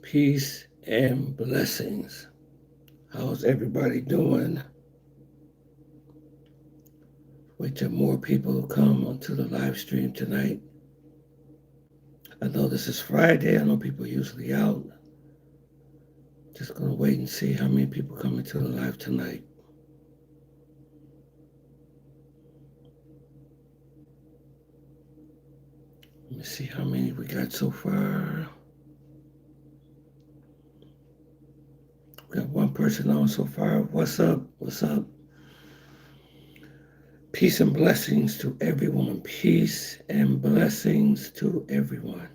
Peace and blessings. How's everybody doing? Wait till more people come onto the live stream tonight. I know this is Friday. I know people are usually out. Just gonna wait and see how many people come into the live tonight. Let me see how many we got so far. We got one person on so far. What's up? What's up? Peace and blessings to everyone. Peace and blessings to everyone.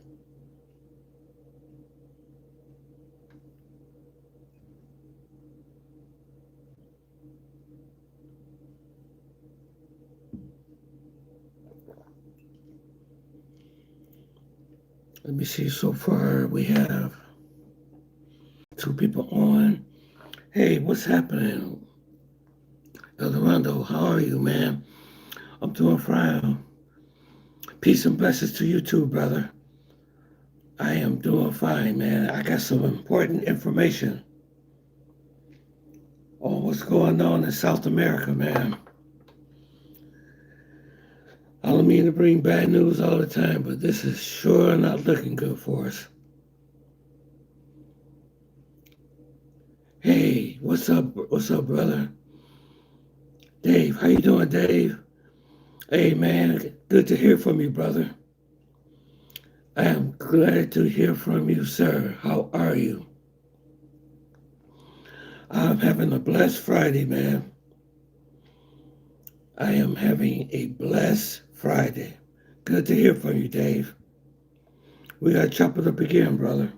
Let me see. So far, we have two people on. Hey, what's happening? Eldorado, how are you, man? I'm doing fine. Peace and blessings to you too, brother. I am doing fine, man. I got some important information on what's going on in South America, man. I don't mean to bring bad news all the time, but this is sure not looking good for us. Hey, what's up? What's up, brother? Dave, how you doing, Dave? Hey, man, good to hear from you, brother. I am glad to hear from you, sir. How are you? I'm having a blessed Friday, man. I am having a blessed Friday. Good to hear from you, Dave. We got to chop it up again, brother.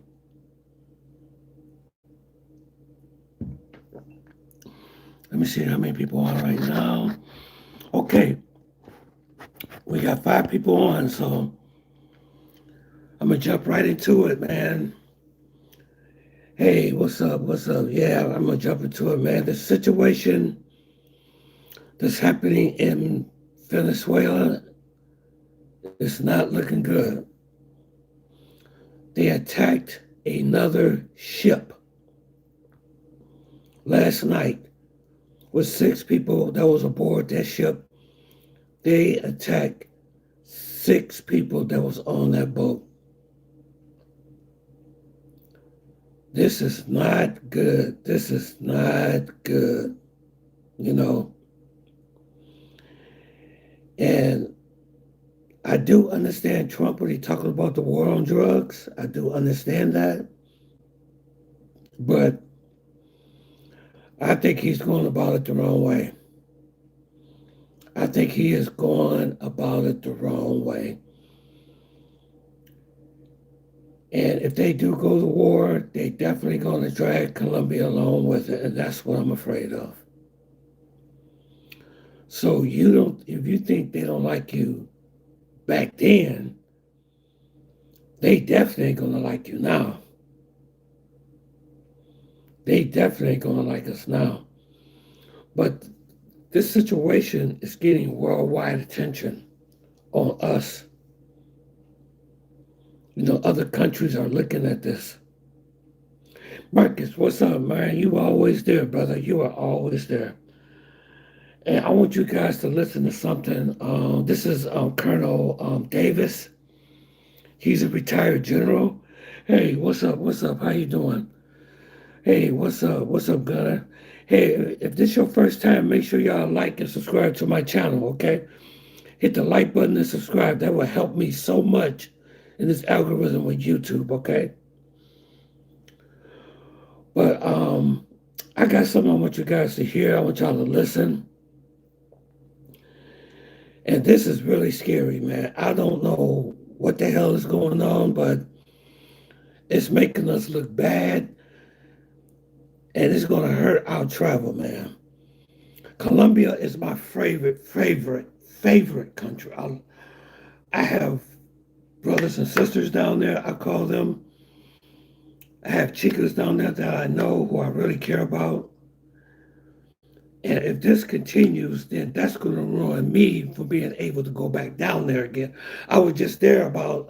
Let me see how many people on right now. Okay, we got 5 people on, so I'm going to jump right into it, man. Hey, what's up? What's up? Yeah, I'm going to jump into it, man. The situation that's happening in Venezuela is not looking good. They attacked another ship last night with 6 people that was aboard that ship. They attacked 6 people that was on that boat. This is not good. This is not good, you know. And I do understand Trump when he talking about the war on drugs. I do understand that. But I think he's going about it the wrong way. I think he is going about it the wrong way. And if they do go to war, they definitely going to drag Colombia along with it, and that's what I'm afraid of. So if you think they don't like you back then, they definitely ain't gonna like you now. They definitely ain't gonna like us now. But this situation is getting worldwide attention on us. Other countries are looking at this. Marcus, what's up, man? You always there, brother. You are always there. And I want you guys to listen to something. This is Colonel Davis. He's a retired general. Hey, what's up? What's up? How you doing? Hey, what's up? What's up, Gunner? Hey, if this is your first time, make sure y'all like and subscribe to my channel, okay? Hit the like button and subscribe. That will help me so much in this algorithm with YouTube, okay? But I got something I want you guys to hear. I want y'all to listen. And this is really scary, man. I don't know what the hell is going on, but it's making us look bad. And it's going to hurt our travel, man. Colombia is my favorite country. I have brothers and sisters down there. I call them. I have chicas down there that I know who I really care about. And if this continues, then that's going to ruin me from being able to go back down there again. I was just there about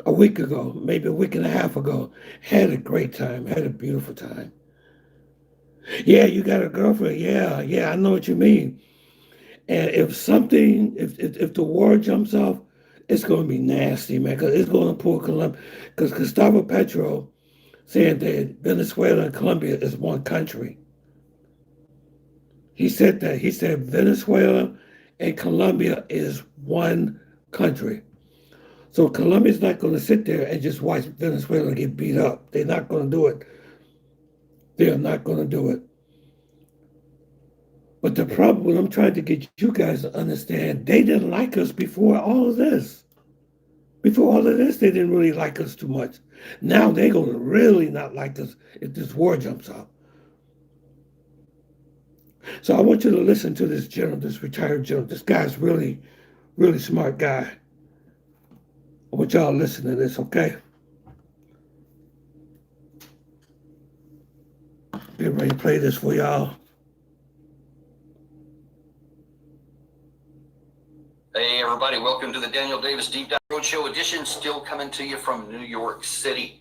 a week ago, maybe a week and a half ago. Had a great time, had a beautiful time. Yeah, you got a girlfriend. Yeah, yeah, I know what you mean. And if something, if the war jumps off, it's going to be nasty, man, because it's going to pull Colombia. Because Gustavo Petro saying that Venezuela and Colombia is one country. He said that. He said Venezuela and Colombia is one country. So Colombia's not going to sit there and just watch Venezuela get beat up. They're not going to do it. They are not going to do it. But the problem, what I'm trying to get you guys to understand, they didn't like us before all of this. Before all of this, they didn't really like us too much. Now they're going to really not like us if this war jumps out. So I want you to listen to this general, this retired general. This guy's really, really smart guy. I want y'all to listen to this, okay? Get ready to play this for y'all. Hey everybody, welcome to the Daniel Davis Deep Dive Roadshow edition, still coming to you from New York City.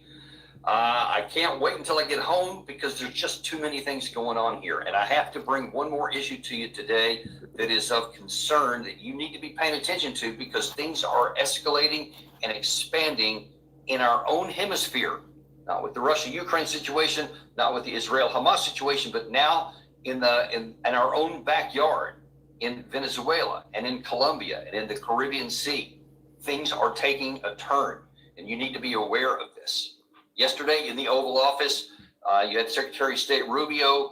I can't wait until I get home because there's just too many things going on here. And I have to bring one more issue to you today that is of concern that you need to be paying attention to because things are escalating and expanding in our own hemisphere. Not with the Russia-Ukraine situation, not with the Israel-Hamas situation, but now in our own backyard in Venezuela and in Colombia and in the Caribbean Sea. Things are taking a turn, and you need to be aware of this. Yesterday in the Oval Office, you had Secretary of State Rubio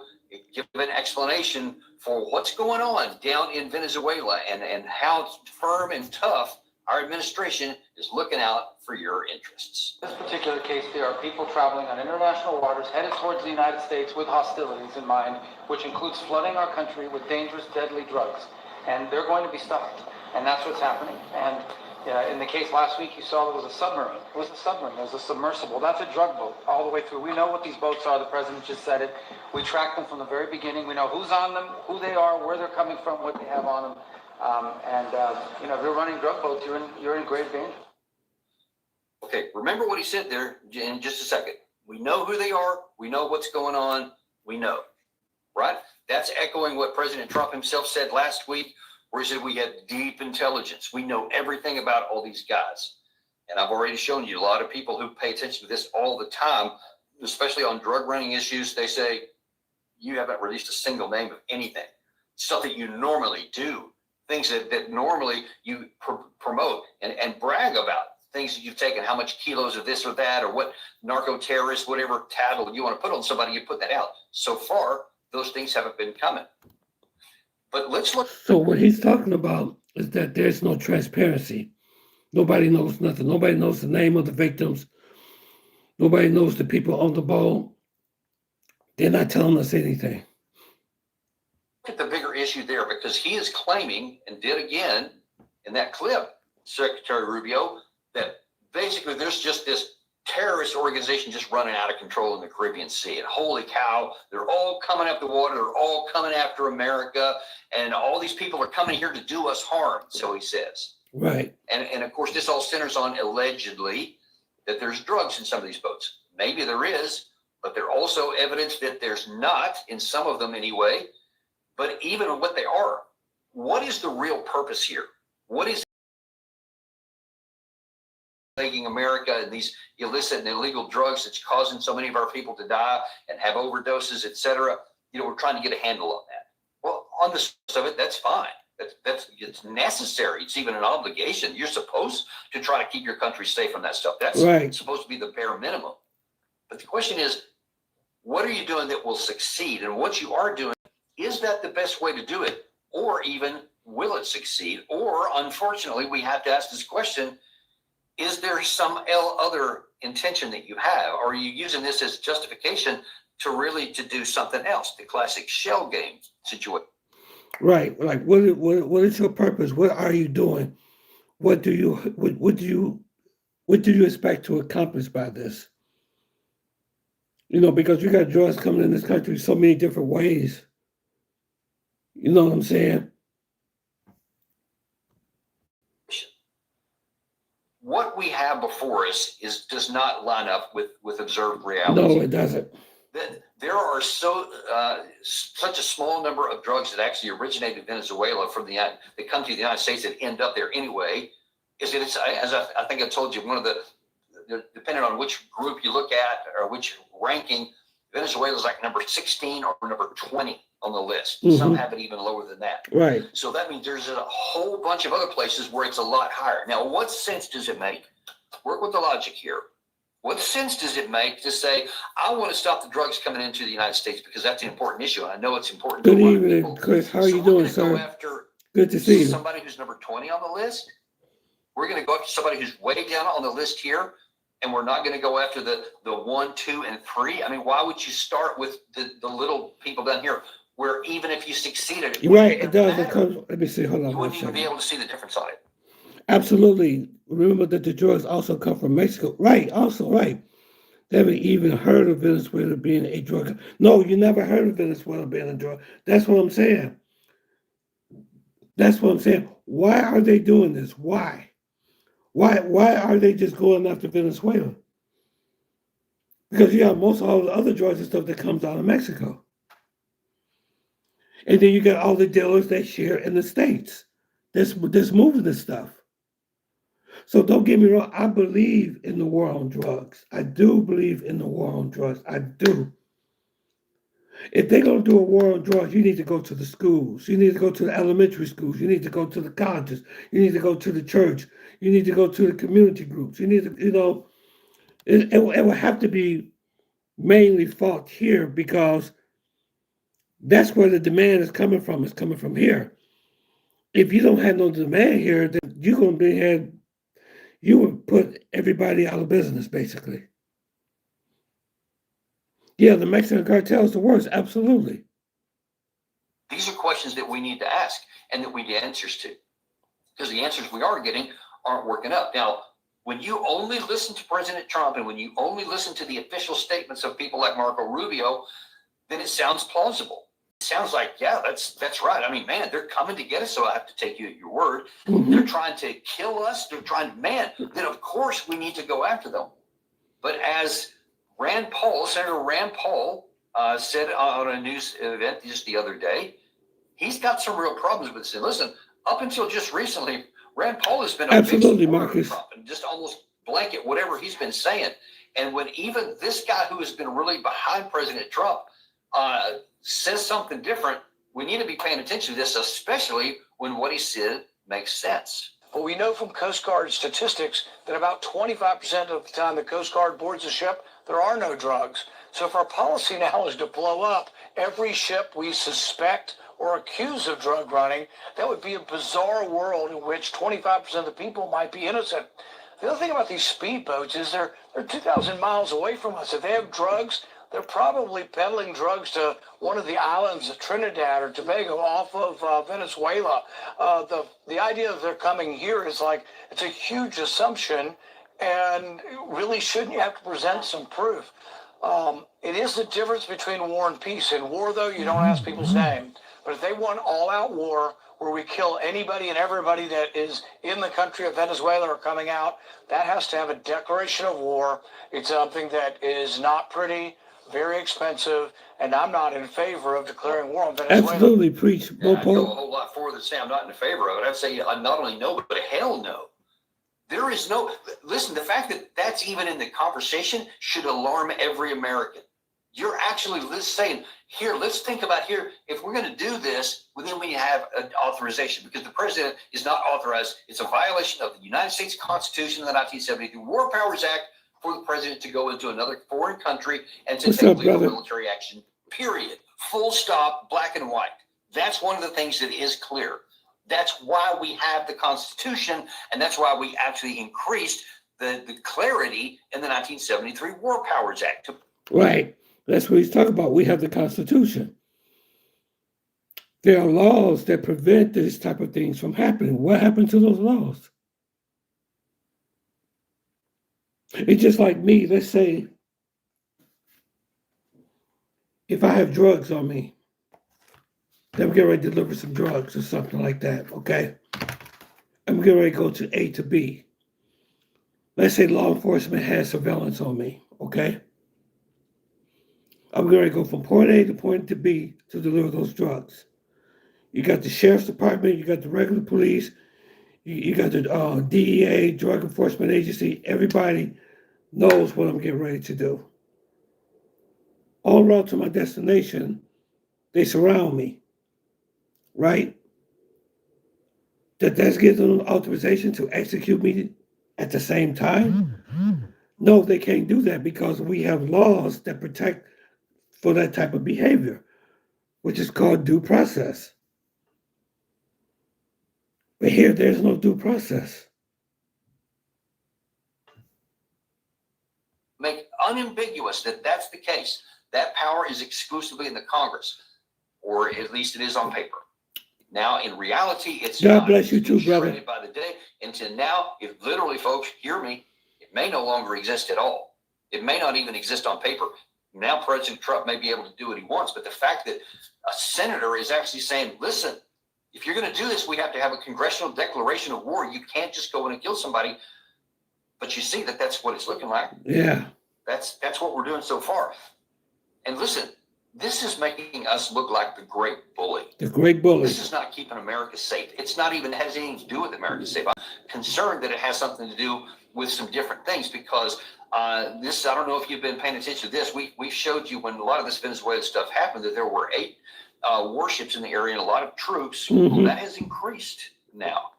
give an explanation for what's going on down in Venezuela and how firm and tough our administration is looking out for your interests. In this particular case, there are people traveling on international waters headed towards the United States with hostilities in mind, which includes flooding our country with dangerous, deadly drugs. And they're going to be stopped. And that's what's happening. And in the case last week, you saw there was a submarine. It was a submarine. It was a submersible. That's a drug boat all the way through. We know what these boats are. The president just said it. We track them from the very beginning. We know who's on them, who they are, where they're coming from, what they have on them. If you're running drug boats, you're in grave danger. Okay, remember what he said there in just a second. We know who they are. We know what's going on. We know, right? That's echoing what President Trump himself said last week, where he said we have deep intelligence. We know everything about all these guys. And I've already shown you a lot of people who pay attention to this all the time, especially on drug running issues. They say, you haven't released a single name of anything, stuff that you normally do, things that normally you promote and brag about, things that you've taken, how much kilos of this or that, or what narco-terrorist, whatever title you want to put on somebody, you put that out. So far, those things haven't been coming. But let's look. So what he's talking about is that there's no transparency. Nobody knows nothing. Nobody knows the name of the victims. Nobody knows the people on the boat. They're not telling us anything. Look at the bigger issue there, because he is claiming, and did again in that clip, Secretary Rubio, that basically there's just this terrorist organization just running out of control in the Caribbean Sea. And holy cow, they're all coming up the water. They're all coming after America. And all these people are coming here to do us harm, so he says. Right. And of course, this all centers on allegedly that there's drugs in some of these boats. Maybe there is, but there's also evidence that there's not, in some of them anyway. But even what they are, what is the real purpose here? What is making America and these illicit and illegal drugs that's causing so many of our people to die and have overdoses, et cetera? We're trying to get a handle on that. Well, on the surface of it, that's fine. It's necessary. It's even an obligation. You're supposed to try to keep your country safe from that stuff. That's right. Supposed to be the bare minimum. But the question is, what are you doing that will succeed? And what you are doing, is that the best way to do it? Or even, will it succeed? Or, unfortunately, we have to ask this question, is there some other intention that you have? Or are you using this as justification to do something else? The classic shell game situation. Right. Like, what is your purpose? What are you doing? What do you expect to accomplish by this? Because you got drugs coming in this country so many different ways. You know what I'm saying? what we have before us does not line up with observed reality. No, it doesn't. There are such a small number of drugs that actually originate in Venezuela that come to the United States that end up there anyway. As I think I told you, one of the depending on which group you look at or which ranking, Venezuela is like number 16 or number 20 on the list. Mm-hmm. Some have it even lower than that. Right. So that means there's a whole bunch of other places where it's a lot higher. Now, what sense does it make? Work with the logic here. What sense does it make to say, I want to stop the drugs coming into the United States because that's an important issue, and I know it's important Good to a lot evening, of people. Chris. How are you doing, sir? Go after Good to see you. Somebody who's number 20 on the list. We're going to go after somebody who's way down on the list here, and we're not going to go after the 1, 2, and 3. I mean, why would you start with the little people down here, where even if you succeeded, right, it does. Let me see. Hold on. You wouldn't even be able to see the difference on it. Absolutely. Remember that the drugs also come from Mexico. Right. Also, right. They haven't even heard of Venezuela being a drug. No, you never heard of Venezuela being a drug. That's what I'm saying. That's what I'm saying. Why are they doing this? Why? Why are they just going after Venezuela? Because you have most of all the other drugs and stuff that comes out of Mexico. And then you got all the dealers that share in the States that's moving this stuff. So don't get me wrong, I believe in the war on drugs. I do believe in the war on drugs. I do. If they're going to do a war on drugs, you need to go to the schools. You need to go to the elementary schools. You need to go to the colleges. You need to go to the church. You need to go to the community groups. You need to, it will have to be mainly fought here because that's where the demand is coming from. It's coming from here. If you don't have no demand here, then you're going to you would put everybody out of business, basically. Yeah, the Mexican cartel is the worst. Absolutely. These are questions that we need to ask and that we need answers to, because the answers we are getting aren't working up. Now, when you only listen to President Trump and when you only listen to the official statements of people like Marco Rubio, then it sounds plausible. It sounds like, yeah, that's right. I mean, man, they're coming to get us, so I have to take you at your word. Mm-hmm. They're trying to kill us. They're trying, man, then of course we need to go after them. But as Senator Rand Paul said on a news event just the other day, he's got some real problems with this. And listen, up until just recently, Rand Paul has been a absolutely, big Marcus, Trump and just almost blanket whatever he's been saying. And when even this guy who has been really behind President Trump says something different, we need to be paying attention to this, especially when what he said makes sense. Well, we know from Coast Guard statistics that about 25% of the time the Coast Guard boards a ship, there are no drugs. So if our policy now is to blow up every ship we suspect or accuse of drug running, that would be a bizarre world in which 25% of the people might be innocent. The other thing about these speedboats is they're 2,000 miles away from us. If they have drugs, they're probably peddling drugs to one of the islands of Trinidad or Tobago off of Venezuela. The idea that they're coming here is like, it's a huge assumption, and really shouldn't you have to present some proof? It is the difference between war and peace. In war, though, you don't ask people's name. But if they want all-out war where we kill anybody and everybody that is in the country of Venezuela or coming out, that has to have a declaration of war. It's something that is not pretty, very expensive, and I'm not in favor of declaring war on Venezuela. Absolutely, preach. I'd go a whole lot further than say I'm not in favor of it. I'd say I not only know, but hell no. There is no, listen, the fact that that's even in the conversation should alarm every American. You're actually saying, here, let's think about here, if we're going to do this, well, then we have an authorization, because the president is not authorized. It's a violation of the United States Constitution of the 1973 War Powers Act for the president to go into another foreign country and to take legal military action, period. Full stop, black and white. That's one of the things that is clear. That's why we have the Constitution, and that's why we actually increased the clarity in the 1973 War Powers Act. Right. That's what he's talking about. We have the Constitution. There are laws that prevent this type of things from happening. What happened to those laws? It's just like me. Let's say if I have drugs on me, I'm getting ready to deliver some drugs or something like that, okay? I'm getting ready to go to A to B. let's say law enforcement has surveillance on me, okay? I'm going to go from point A to point B to deliver those drugs. You got the sheriff's department, you got the regular police, you got the DEA, Drug Enforcement Agency. Everybody knows what I'm getting ready to do. En route to my destination, they surround me, right? Does give them authorization to execute me at the same time? No, they can't do that because we have laws that protect for that type of behavior, which is called due process. But here, there's no due process. Make unambiguous that that's the case. That power is exclusively in the Congress, or at least it is on paper. Now, in reality, it's God not. bless you too, brother. Shredded by the day. Until now, if literally, folks, hear me, it may no longer exist at all. It may not even exist on paper. Now, President Trump may be able to do what he wants, but the fact that a senator is actually saying, listen, if you're going to do this, we have to have a congressional declaration of war. You can't just go in and kill somebody. But you see that that's what it's looking like. Yeah. That's what we're doing so far. And listen, this is making us look like the great bully. The great bully. This is not keeping America safe. It's not even has anything to do with America safe. I'm concerned that it has something to do with some different things because this, I don't know if you've been paying attention to this. We showed you when a lot of this Venezuela stuff happened that there were 8 warships in the area and a lot of troops. Mm-hmm. Well, that has increased now.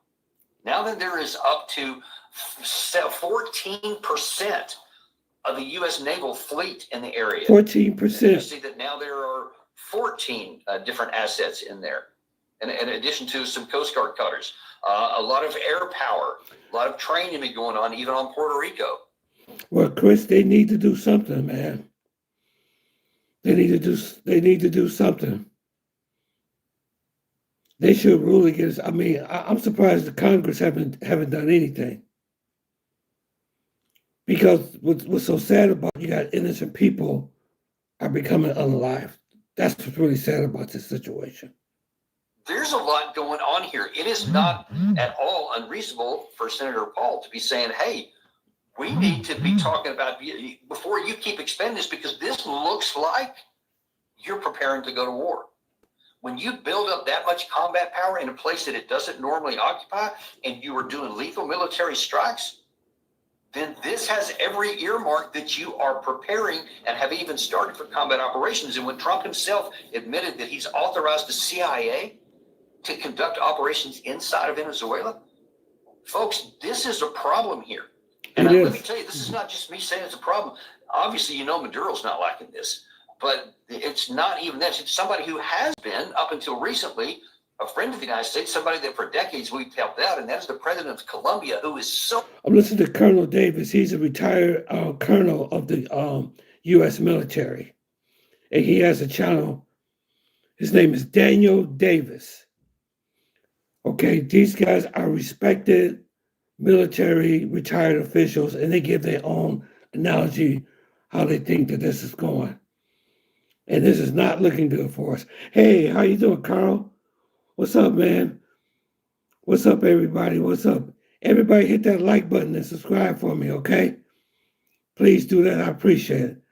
Now that there is up to 14% of the U.S. naval fleet in the area. 14%. You see that now there are 14 different assets in there, in addition to some Coast Guard cutters, a lot of air power, a lot of training going on, even on Puerto Rico. Well, Chris, they need to do something, man. They need to do something. They should rule against. I mean, I'm surprised the Congress haven't done anything. Because what's so sad about you got innocent people are becoming unalive. That's what's really sad about this situation. There's a lot going on here. It is not at all unreasonable for Senator Paul to be saying, hey, we need to be talking about, before you keep expending this, because this looks like you're preparing to go to war. When you build up that much combat power in a place that it doesn't normally occupy, and you are doing lethal military strikes, then this has every earmark that you are preparing and have even started for combat operations. And when Trump himself admitted that he's authorized the CIA to conduct operations inside of Venezuela, folks, this is a problem here. And let me tell you, this is not just me saying it's a problem. Obviously, Maduro's not liking this, but it's not even this. It's somebody who has been, up until recently, a friend of the United States, somebody that for decades we've helped out, and that's the president of Colombia, who is so... I'm listening to Colonel Davis. He's a retired colonel of the U.S. military. And he has a channel. His name is Daniel Davis. Okay, these guys are respected military retired officials, and they give their own analogy how they think that this is going. And this is not looking good for us. Hey, how you doing, Carl? What's up, man? What's up, everybody? What's up? Everybody hit that like button and subscribe for me, okay? Please do that. I appreciate it.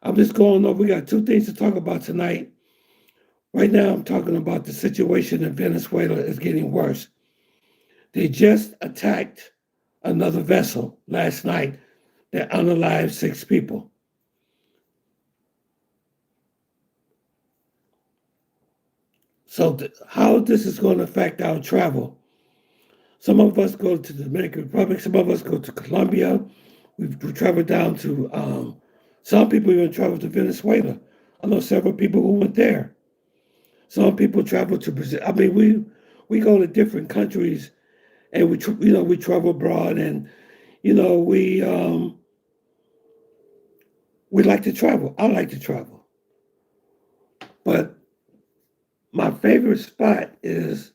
I'm just going over. We got 2 things to talk about tonight. Right now, I'm talking about the situation in Venezuela is getting worse. They just attacked another vessel last night that unalived 6 people. So how this is going to affect our travel? Some of us go to the Dominican Republic. Some of us go to Colombia. We travel down to, some people even travel to Venezuela. I know several people who went there. Some people travel to Brazil. I mean, we go to different countries, and we travel abroad, and we like to travel. I like to travel, but my favorite spot is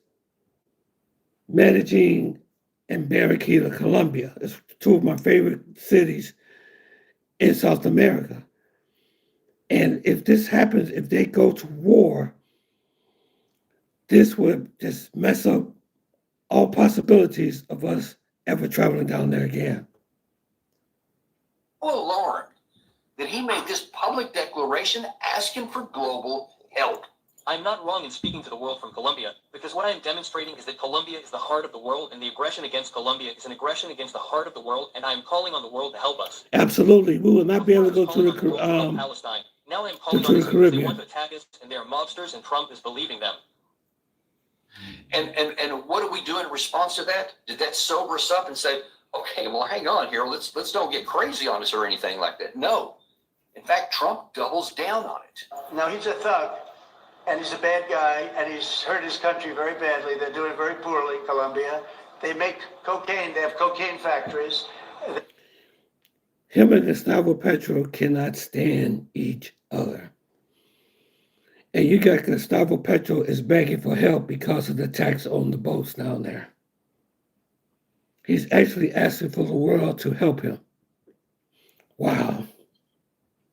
Medellin and Barranquilla, Colombia. It's 2 of my favorite cities in South America. And if this happens, if they go to war, this would just mess up all possibilities of us ever traveling down there again. alarmed that he made this public declaration asking for global help. I'm not wrong in speaking to the world from Colombia, because what I am demonstrating is that Colombia is the heart of the world, and the aggression against Colombia is an aggression against the heart of the world, and I am calling on the world to help us. Absolutely. We will not be Before able to I go was to calling on the world to help the Palestine. Now I am calling to on the this because they Caribbean. want to attack us, and they are mobsters, and Trump is believing them. And what do we do in response to that? Did that sober us up and say, okay, well, hang on here. Let's don't get crazy on us or anything like that? No. In fact, Trump doubles down on it. Now, he's a thug, and he's a bad guy, and he's hurt his country very badly. They're doing very poorly, Colombia. They make cocaine. They have cocaine factories. Him and Gustavo Petro cannot stand each other. And you got Gustavo Petro is begging for help because of the tax on the boats down there. He's actually asking for the world to help him. Wow.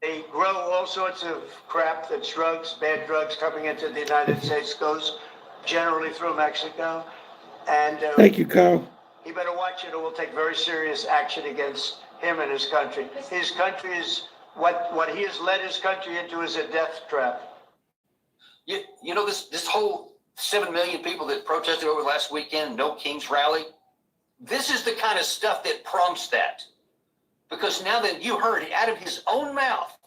They grow all sorts of crap that's drugs, bad drugs coming into the United States, goes generally through Mexico. And Thank you, Carl. he better watch it or we'll take very serious action against him and his country. His country is, what he has led his country into is a death trap. You know, this whole 7 million people that protested over last weekend, No Kings rally, this is the kind of stuff that prompts that. Because now that you heard out of his own mouth,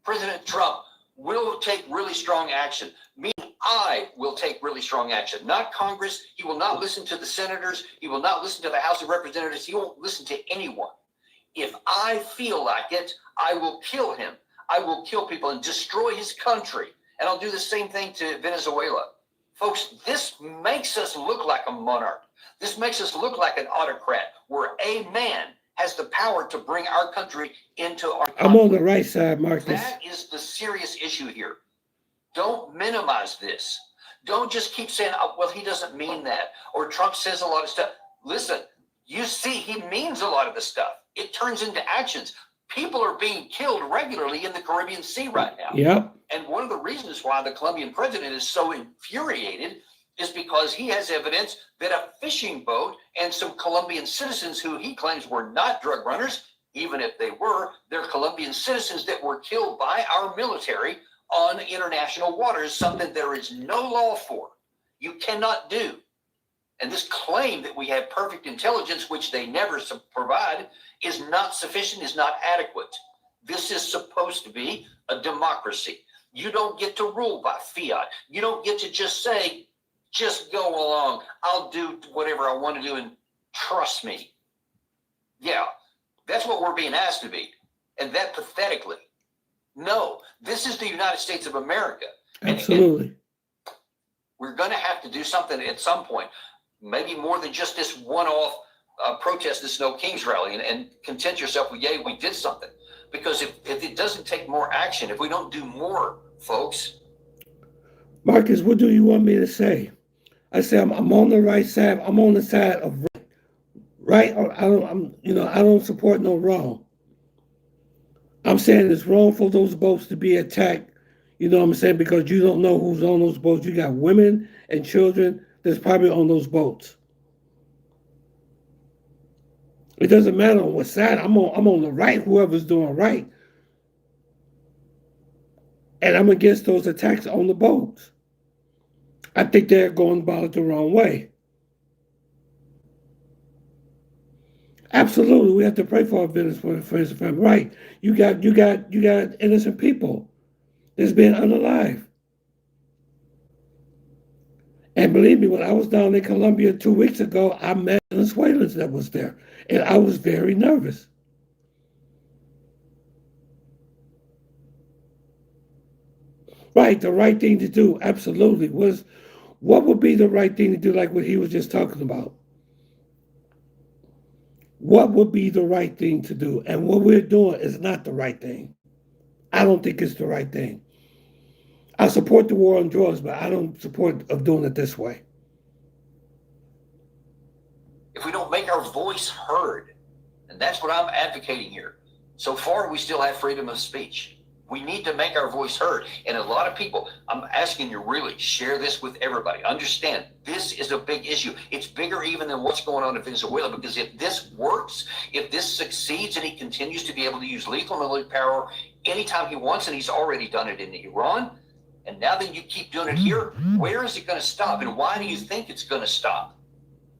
President Trump will take really strong action. Meaning I will take really strong action. Not Congress. He will not listen to the senators. He will not listen to the House of Representatives. He won't listen to anyone. If I feel like it, I will kill him. I will kill people and destroy his country. And I'll do the same thing to Venezuela. Folks, this makes us look like a monarch. This makes us look like an autocrat, where a man has the power to bring our country into our country. I'm on the right side, Marcus. That is the serious issue here. Don't minimize this. Don't just keep saying, oh, well, he doesn't mean that. Or Trump says a lot of stuff. Listen, you see, he means a lot of the stuff. It turns into actions. People are being killed regularly in the Caribbean Sea right now. Yep. And one of the reasons why the Colombian president is so infuriated is because he has evidence that a fishing boat and some Colombian citizens who he claims were not drug runners, even if they were, they're Colombian citizens that were killed by our military on international waters, something there is no law for. You cannot do. And this claim that we have perfect intelligence, which they never provide, is not sufficient, is not adequate. This is supposed to be a democracy. You don't get to rule by fiat. You don't get to just say, just go along. I'll do whatever I want to do and trust me. Yeah, that's what we're being asked to be. And that pathetically. No, this is the United States of America. Absolutely. And we're going to have to do something at some point. Maybe more than just this one-off protest, this No Kings rally, and content yourself with, yay, we did something. Because if it doesn't take more action, if we don't do more, folks. Marcus, what do you want me to say? I say I'm on the right side. I'm on the side of right. Or I don't support no wrong. I'm saying it's wrong for those boats to be attacked. You know what I'm saying? Because you don't know who's on those boats. You got women and children that's probably on those boats. It doesn't matter on what side. I'm on the right, whoever's doing right. And I'm against those attacks on the boats. I think they're going about it the wrong way. Absolutely, we have to pray for our Venezuelan friends and family. Right. You got innocent people that's being unalive. And believe me, when I was down in Colombia 2 weeks ago, I met Venezuelans that was there. And I was very nervous. Right, the right thing to do, absolutely. What would be the right thing to do, like what he was just talking about? What would be the right thing to do? And what we're doing is not the right thing. I don't think it's the right thing. I support the war on drugs, but I don't support of doing it this way. If we don't make our voice heard, and that's what I'm advocating here. So far, we still have freedom of speech. We need to make our voice heard. And a lot of people, I'm asking you, really share this with everybody. Understand, this is a big issue. It's bigger even than what's going on in Venezuela, because if this works, if this succeeds and he continues to be able to use lethal military power anytime he wants, and he's already done it in Iran, and now then you keep doing it here, where is it going to stop? And why do you think it's going to stop?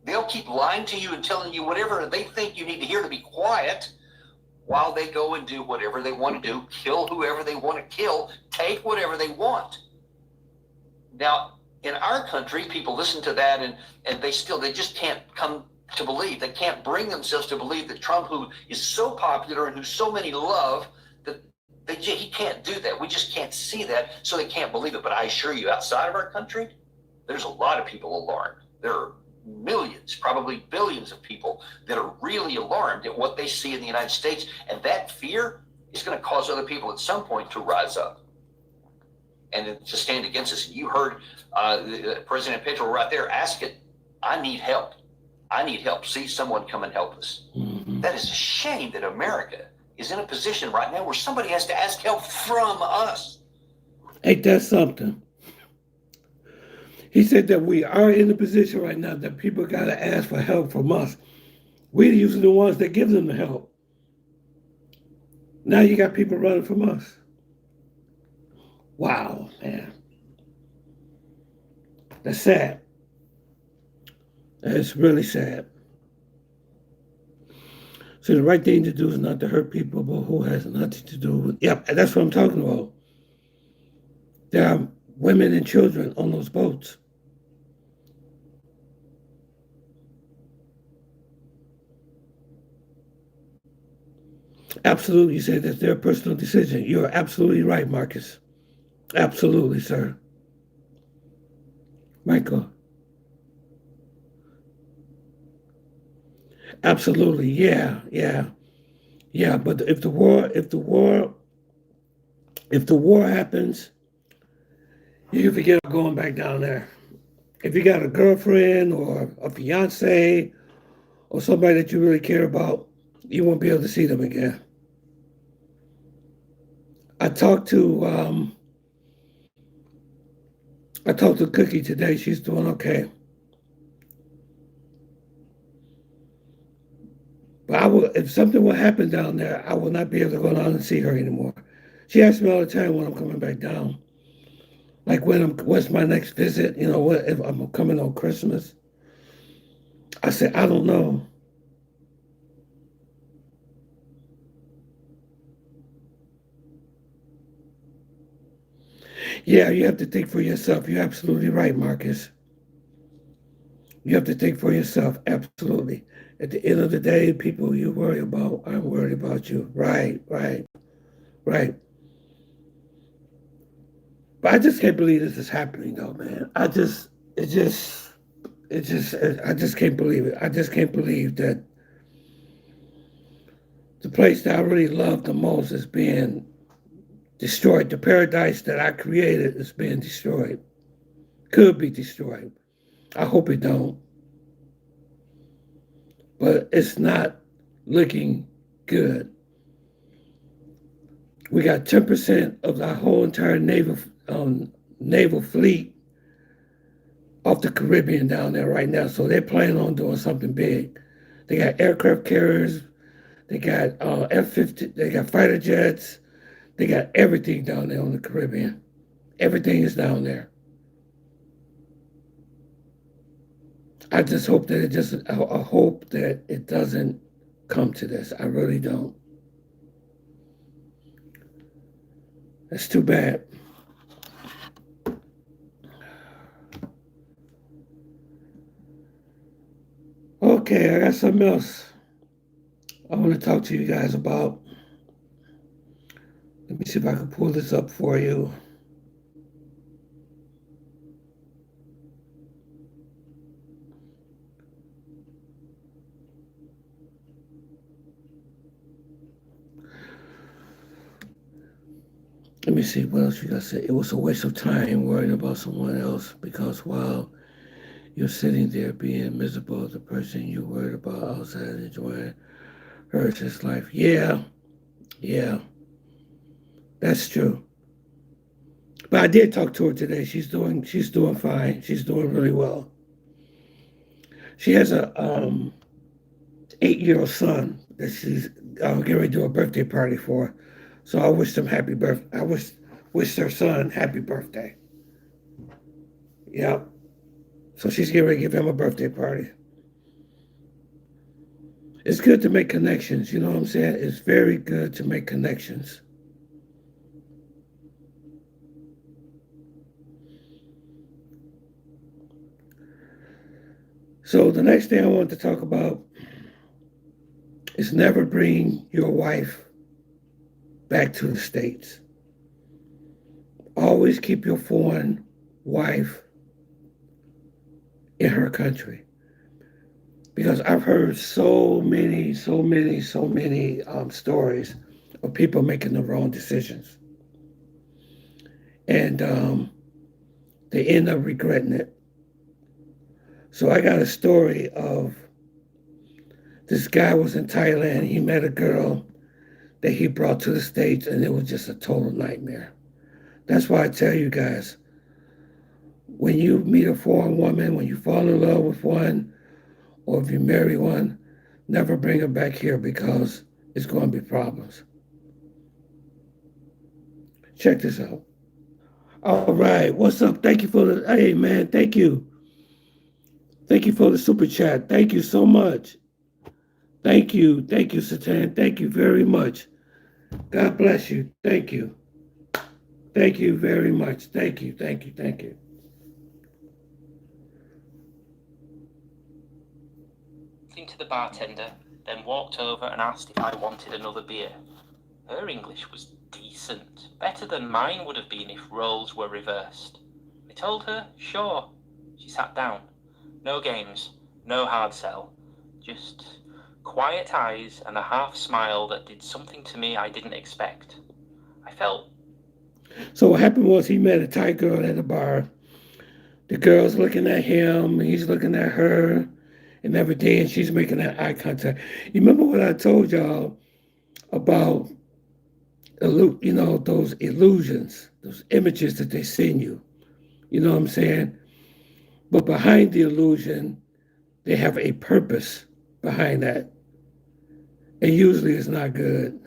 They'll keep lying to you and telling you whatever they think you need to hear to be quiet, while they go and do whatever they want to do, kill whoever they want to kill, take whatever they want. Now, in our country, people listen to that and they just can't come to believe. They can't bring themselves to believe that Trump, who is so popular and who so many love, that he can't do that. We just can't see that, so they can't believe it. But I assure you, outside of our country, there's a lot of people alarmed. There are millions, probably billions of people that are really alarmed at what they see in the United States. And that fear is going to cause other people at some point to rise up and to stand against us. And you heard President Petro right there ask it, I need help. I need help. See someone come and help us. Mm-hmm. That is a shame that America is in a position right now where somebody has to ask help from us. Ain't that something? He said that we are in a position right now that people got to ask for help from us. We're usually the ones that give them the help. Now you got people running from us. Wow, man. That's sad. That's really sad. So the right thing to do is not to hurt people, but who has nothing to do with... Yep, that's what I'm talking about. There are women and children on those boats. Absolutely, you said that's their personal decision. You're absolutely right, Marcus. Absolutely, sir. Michael. Absolutely, yeah. But if the war happens, you can forget going back down there. If you got a girlfriend or a fiance or somebody that you really care about, you won't be able to see them again. I talked to Cookie today. She's doing okay. But if something will happen down there, I will not be able to go down and see her anymore. She asks me all the time when I'm coming back down. Like what's my next visit? You know, if I'm coming on Christmas. I said, I don't know. Yeah, you have to think for yourself. You're absolutely right, Marcus. You have to think for yourself, absolutely. At the end of the day, people you worry about, I'm worried about you. Right. But I just can't believe this is happening, though, man. I just can't believe it. I just can't believe that the place that I really love the most is being destroyed. The paradise that I created is being destroyed. Could be destroyed. I hope it don't. But it's not looking good. We got 10% of the whole entire naval fleet off the Caribbean down there right now. So they're planning on doing something big. They got aircraft carriers. They got F-15. They got fighter jets. They got everything down there on the Caribbean. Everything is down there. I just hope that I hope that it doesn't come to this. I really don't. That's too bad. Okay, I got something else I want to talk to you guys about. Let me see if I can pull this up for you. Let me see what else you got to say. It was a waste of time worrying about someone else because while you're sitting there being miserable, the person you worried about outside enjoying hers his life. Yeah. That's true. But I did talk to her today. She's doing fine. She's doing really well. She has a 8-year-old son that she's getting ready to do a birthday party for. So I wish them happy birth. I wish their son happy birthday. Yep. So she's getting ready to give him a birthday party. It's good to make connections. You know what I'm saying? It's very good to make connections. So the next thing I want to talk about is never bring your wife back to the States. Always keep your foreign wife in her country. Because I've heard so many stories of people making the wrong decisions. And they end up regretting it. So I got a story of this guy was in Thailand. He met a girl that he brought to the States, and it was just a total nightmare. That's why I tell you guys, when you meet a foreign woman, when you fall in love with one, or if you marry one, never bring her back here because it's going to be problems. Check this out. All right, what's up? Thank you for the, hey man, thank you. Thank you for the super chat. Thank you so much. Thank you, Satan. Thank you very much. God bless you. Thank you. Thank you very much. Thank you. To the bartender, then walked over and asked if I wanted another beer. Her English was decent, better than mine would have been if roles were reversed. I told her, sure. She sat down. No games, no hard sell, just quiet eyes and a half smile that did something to me I didn't expect. I felt. So what happened was he met a Thai girl at a bar. The girl's looking at him, he's looking at her, and every day, and she's making that eye contact. You remember what I told y'all about, those illusions, those images that they send you. You know what I'm saying? But behind the illusion, they have a purpose behind that. And usually it's not good.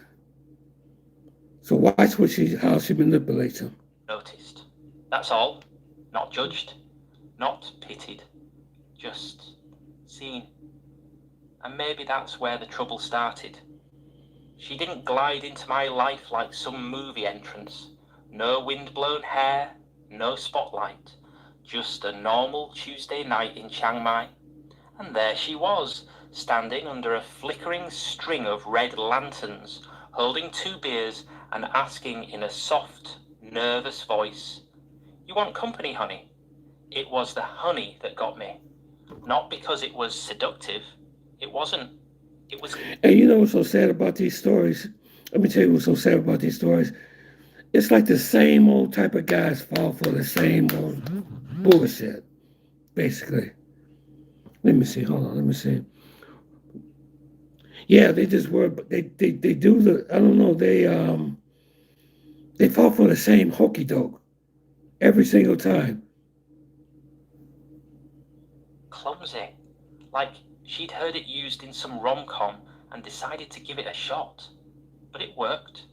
So watch how she manipulates him. Noticed. That's all. Not judged. Not pitied. Just seen. And maybe that's where the trouble started. She didn't glide into my life like some movie entrance. No wind-blown hair, no spotlight. Just a normal Tuesday night in Chiang Mai. And there she was, standing under a flickering string of red lanterns, holding 2 beers and asking in a soft, nervous voice, "You want company, honey?" It was the honey that got me. Not because it was seductive. It wasn't. It was... And you know what's so sad about these stories? Let me tell you what's so sad about these stories. It's like the same old type of guys fall for the same old bullshit, basically. Let me see. Hold on. Let me see. Yeah, they just were. They do the. I don't know. They fall for the same hokey doke every single time. Clumsy. Like she'd heard it used in some rom-com and decided to give it a shot. But it worked.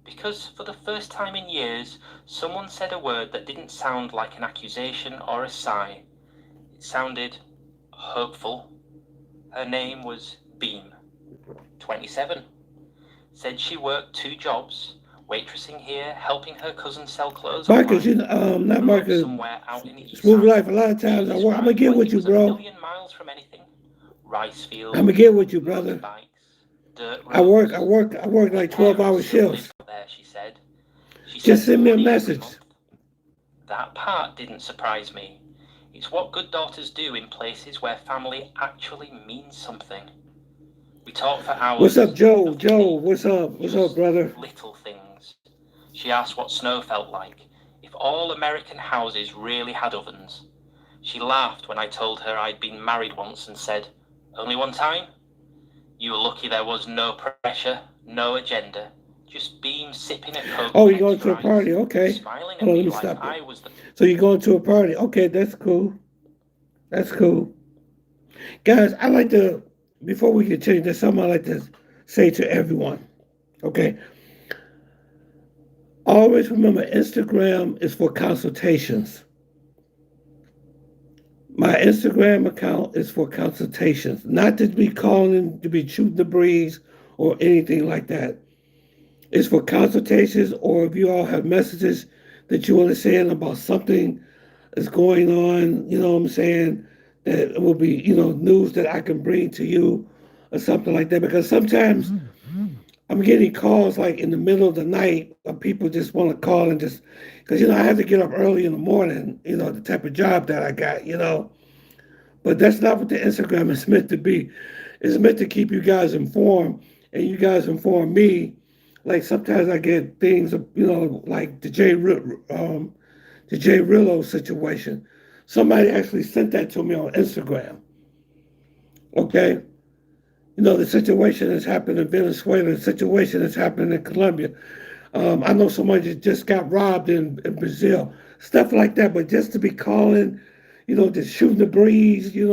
Because for the first time in years, someone said a word that didn't sound like an accusation or a sigh. It sounded hopeful. Her name was Beam. 27. Said she worked 2 jobs, waitressing here, helping her cousin sell clothes. Marcus, not Marcus. Somewhere out in the Smooth Life. A lot of times I'm gonna get with you, bro. A million miles from anything. Rice fields. I'm gonna get with you, brother. Bikes, dirt roads, I work like 12-hour shifts. There, she said. Just send me a message. That part didn't surprise me. It's what good daughters do in places where family actually means something. We talked for hours. What's up, Joe? Joe, what's up? What's up, brother? Little things. She asked what snow felt like, if all American houses really had ovens. She laughed when I told her I'd been married once and said, "Only one time? You were lucky there was no pressure, no agenda, just being sipping a Coke Oh, you're next going to to a Rice, party? Okay. smiling at Hold on, let me me like stop I it. was the So you're going to a party? Okay, that's cool. That's cool. Guys, I like to, before we continue, there's something I like to say to everyone. Okay. Always remember Instagram is for consultations. My Instagram account is for consultations, not to be calling, to be shooting the breeze or anything like that. It's for consultations, or if you all have messages that you want to send about something that's going on, you know what I'm saying, that will be, news that I can bring to you or something like that. Because sometimes I'm getting calls like in the middle of the night where people just want to call and just, because, I have to get up early in the morning, the type of job that I got. But that's not what the Instagram is meant to be. It's meant to keep you guys informed, and you guys inform me. Like sometimes I get things, like the Jay Rillo situation. Somebody actually sent that to me on Instagram. Okay, the situation that's happened in Venezuela, the situation that's happened in Colombia. I know somebody just got robbed in Brazil, stuff like that. But just to be calling, just shooting the breeze, that's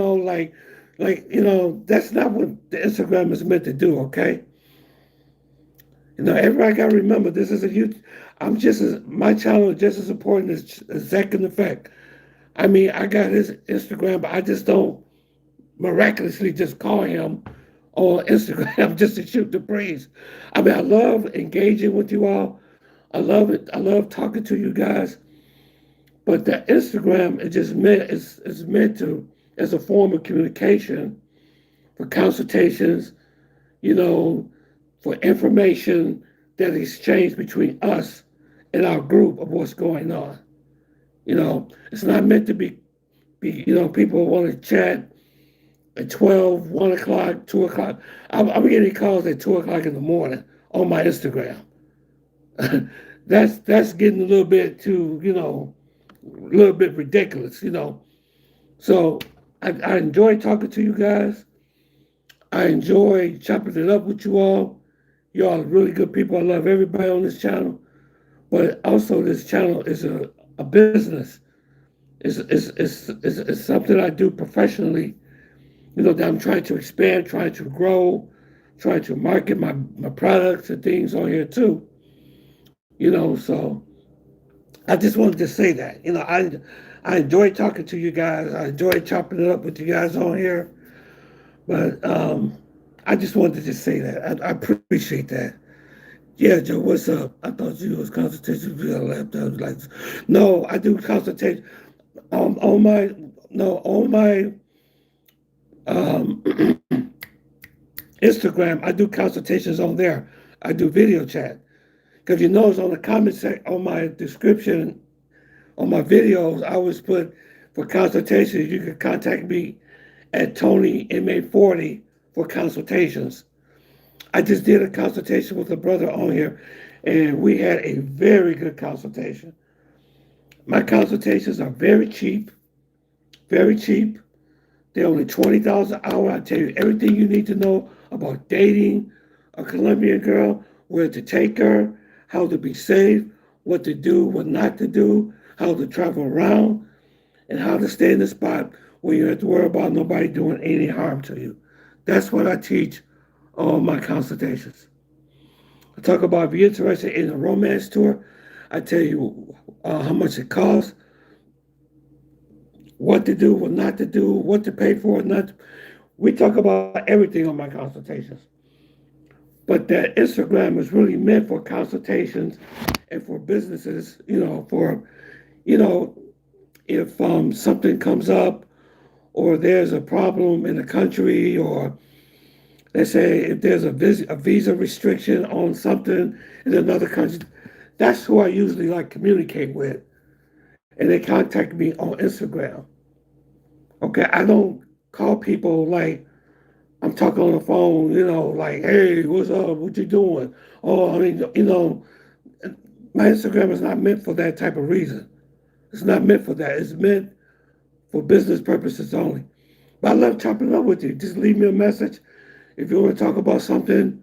not what the Instagram is meant to do. Okay, everybody got to remember this is a huge. My channel is just as important as Zach in Effect. I mean, I got his Instagram, but I just don't miraculously just call him on Instagram just to shoot the breeze. I mean, I love engaging with you all. I love it. I love talking to you guys. But that Instagram is meant to as a form of communication for consultations, you know, for information that is exchanged between us and our group of what's going on. It's not meant to be people want to chat at 12, 1 o'clock, 2 o'clock. I'm getting calls at 2 o'clock in the morning on my Instagram. That's getting a little bit too, a little bit ridiculous. So I enjoy talking to you guys. I enjoy chopping it up with you all. You all are really good people. I love everybody on this channel. But also this channel is a business. It's something I do professionally, that I'm trying to expand, trying to grow, trying to market my products and things on here too. So I just wanted to say that. I enjoy talking to you guys. I enjoy chopping it up with you guys on here. But I just wanted to just say that. I appreciate that. Yeah, Joe, what's up? I thought you was consultation via laptop. Like, no, I do consultation on my no on my um, Instagram. I do consultations on there. I do video chat because it's on the comment section on my description on my videos. I always put for consultations. You can contact me at Tony MA40 for consultations. I just did a consultation with a brother on here, and we had a very good consultation. My consultations are very cheap, very cheap. They're only $20 an hour. I tell you everything you need to know about dating a Colombian girl, where to take her, how to be safe, what to do, what not to do, how to travel around, and how to stay in the spot where you have to worry about nobody doing any harm to you. That's what I teach on my consultations. I talk about if you're interested in a romance tour, I tell you how much it costs, what to do, what not to do, what to pay for, not. We talk about everything on my consultations. But that Instagram is really meant for consultations and for businesses, you know, if something comes up or there's a problem in the country, or let's say if there's a visa restriction on something in another country, that's who I usually like communicate with. And they contact me on Instagram. Okay, I don't call people like I'm talking on the phone, like, hey, what's up? What you doing? Oh, I mean, my Instagram is not meant for that type of reason. It's not meant for that. It's meant for business purposes only. But I love chopping up with you. Just leave me a message if you want to talk about something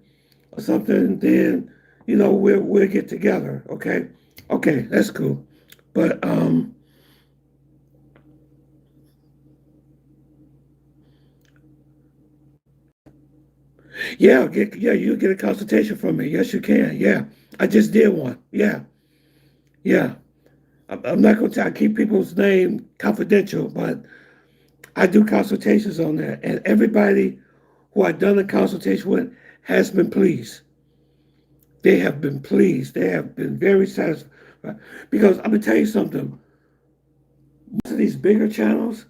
or something. Then we'll get together. Okay, okay, that's cool. But yeah, you get a consultation from me. Yes, you can. Yeah, I just did one. Yeah, yeah. I'm not going to keep people's name confidential, but I do consultations on that, and everybody who I've done a consultation with has been pleased. They have been pleased. They have been very satisfied. Because I'm gonna tell you something. Most of these bigger channels,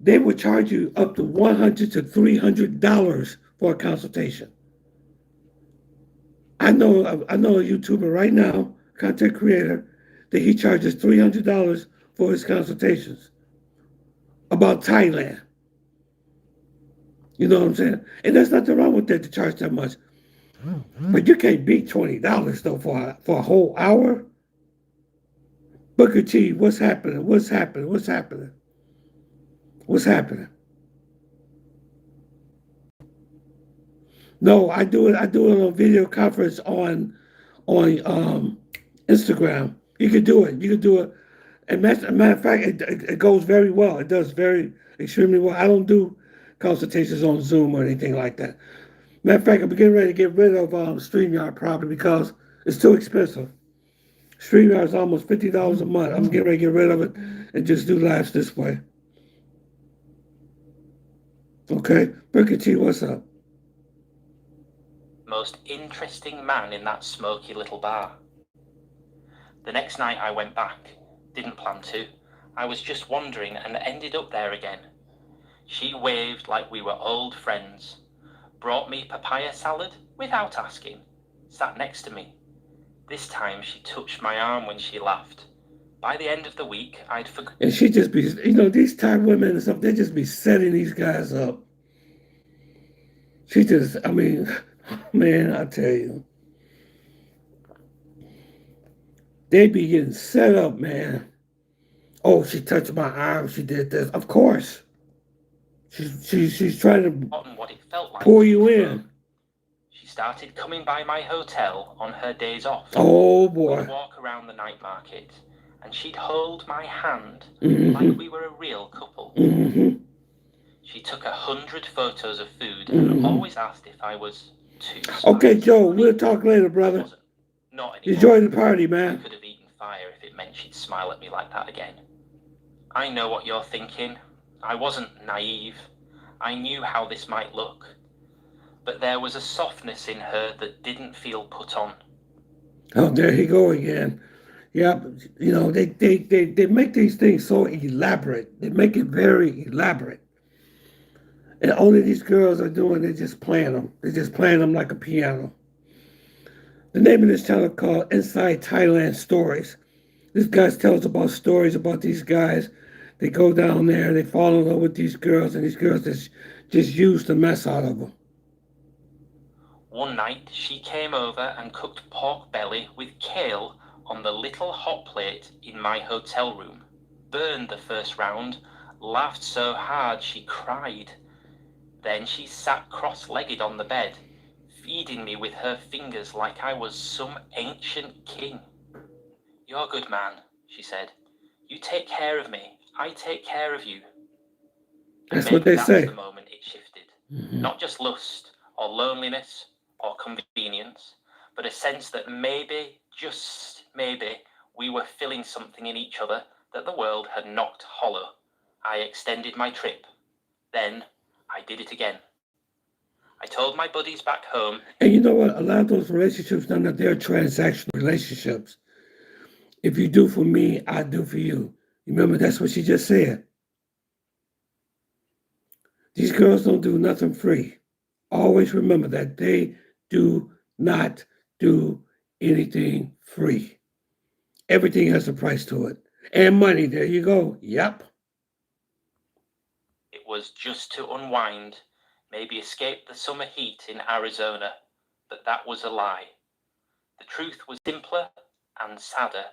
they will charge you up to $100 to $300 for a consultation. I know a YouTuber right now, content creator, that he charges $300 for his consultations about Thailand. You know what I'm saying? And there's nothing wrong with that to charge that much. But you can't beat $20 though for a whole hour. Booker T, what's happening? What's happening? What's happening? What's happening? No, I do it. I do it on video conference on Instagram. You can do it. You can do it. And matter of fact, it goes very well. It does very extremely well. I don't do consultations on Zoom or anything like that. Matter of fact, I'm getting ready to get rid of StreamYard probably because it's too expensive. StreamYard is almost $50 a month. I'm getting ready to get rid of it and just do lives this way. Okay, Booker T, what's up? Most interesting man in that smoky little bar. The next night I went back. Didn't plan to. I was just wandering and ended up there again. She waved like we were old friends. Brought me papaya salad without asking. Sat next to me. This time she touched my arm when she laughed. By the end of the week, I'd forgotten. And she just be, these Thai women and stuff, they just be setting these guys up. She just, I mean, man, I tell you. They be getting set up, man. Oh, she touched my arm. She did this. Of course. She's trying to What it felt like pull you in. She started coming by my hotel on her days off. Oh, boy. We'd walk around the night market, and she'd hold my hand like we were a real couple. Mm-hmm. She took 100 photos of food and always asked if I was too spicy. Okay, Joe, we'll talk later, brother. Not anymore. Enjoy the party, man. I could have eaten fire if it meant she'd smile at me like that again. I know what you're thinking. I wasn't naive. I knew how this might look. But there was a softness in her that didn't feel put on. Oh, there you go again. Yeah, they make these things so elaborate. They make it very elaborate. And only these girls are doing, they're just playing them. They're just playing them like a piano. The name of this channel called Inside Thailand Stories. This guy tells about stories about these guys. They go down there, they fall in love with these girls, and these girls just use the mess out of them. One night, she came over and cooked pork belly with kale on the little hot plate in my hotel room. Burned the first round, laughed so hard she cried. Then she sat cross-legged on the bed, feeding me with her fingers like I was some ancient king. "You're a good man," she said. "You take care of me. I take care of you." That's what they say. That's the moment it shifted. Not just lust or loneliness or convenience, but a sense that maybe, just maybe, we were filling something in each other that the world had knocked hollow. I extended my trip. Then I did it again. I told my buddies back home. And you know what? A lot of those relationships, none of they're transactional relationships. If you do for me, I do for you. Remember, that's what she just said. These girls don't do nothing free. Always remember that they do not do anything free. Everything has a price to it. And money, there you go. Yep. It was just to unwind, maybe escape the summer heat in Arizona, but that was a lie. The truth was simpler and sadder.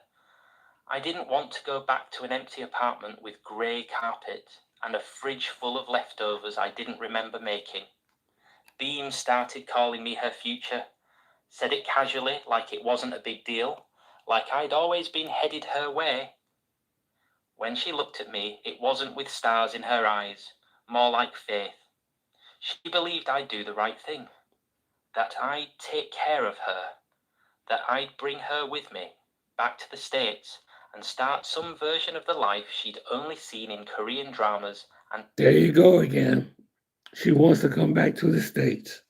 I didn't want to go back to an empty apartment with grey carpet and a fridge full of leftovers I didn't remember making. Beam started calling me her future. Said it casually, like it wasn't a big deal, like I'd always been headed her way. When she looked at me, it wasn't with stars in her eyes, more like faith. She believed I'd do the right thing, that I'd take care of her, that I'd bring her with me back to the States and start some version of the life she'd only seen in Korean dramas and... There you go again. She wants to come back to the States.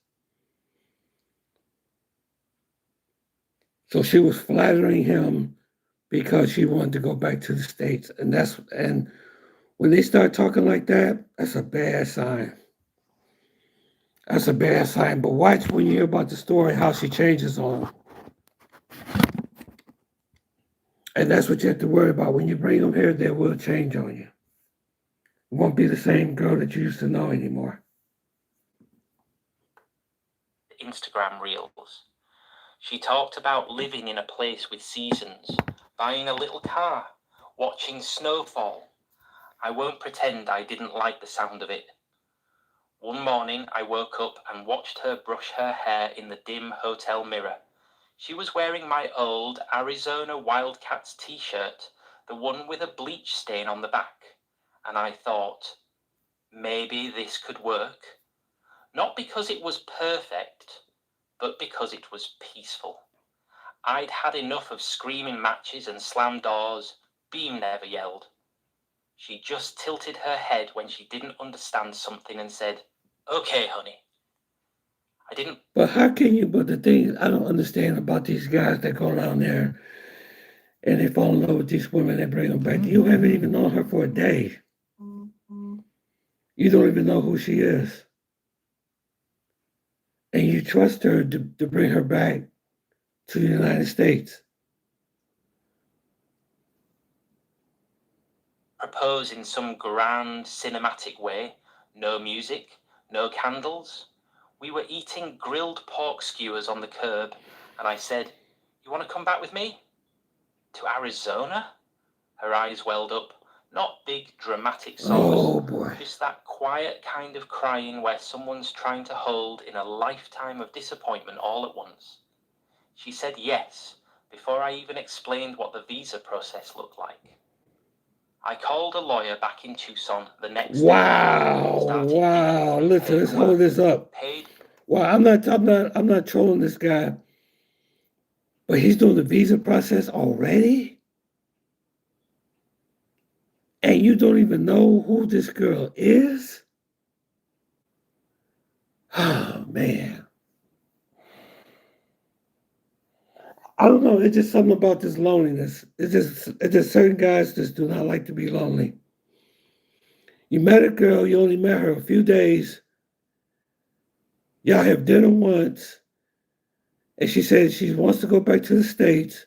So she was flattering him because she wanted to go back to the States. And when they start talking like that, that's a bad sign. That's a bad sign. But watch when you hear about the story, how she changes on him. And that's what you have to worry about. When you bring them here, they will change on you. It won't be the same girl that you used to know anymore. Instagram reels. She talked about living in a place with seasons, buying a little car, watching snowfall. I won't pretend I didn't like the sound of it. One morning I woke up and watched her brush her hair in the dim hotel mirror. She was wearing my old Arizona Wildcats t-shirt, the one with a bleach stain on the back, and I thought, maybe this could work. Not because it was perfect, but because it was peaceful. I'd had enough of screaming matches and slammed doors. Beam never yelled. She just tilted her head when she didn't understand something and said, "Okay, honey." I didn't... But how can you, but the thing I don't understand about these guys that go down there and they fall in love with these women, they bring them back. You haven't even known her for a day. You don't even know who she is. And you trust her to bring her back to the United States. Propose in some grand cinematic way. No music, no candles. We were eating grilled pork skewers on the curb, and I said, "You want to come back with me? To Arizona?" Her eyes welled up. Not big dramatic sobs. Oh boy. Just that quiet kind of crying where someone's trying to hold in a lifetime of disappointment all at once. She said yes, before I even explained what the visa process looked like. I called a lawyer back in Tucson the next day. Wow. Listen, let's hold this up. Well, I'm not trolling this guy, but he's doing the visa process already? And you don't even know who this girl is? Oh, man. I don't know. It's just something about this loneliness. It's just certain guys just do not like to be lonely. You met a girl, you only met her a few days. Y'all have dinner once, and she says she wants to go back to the States,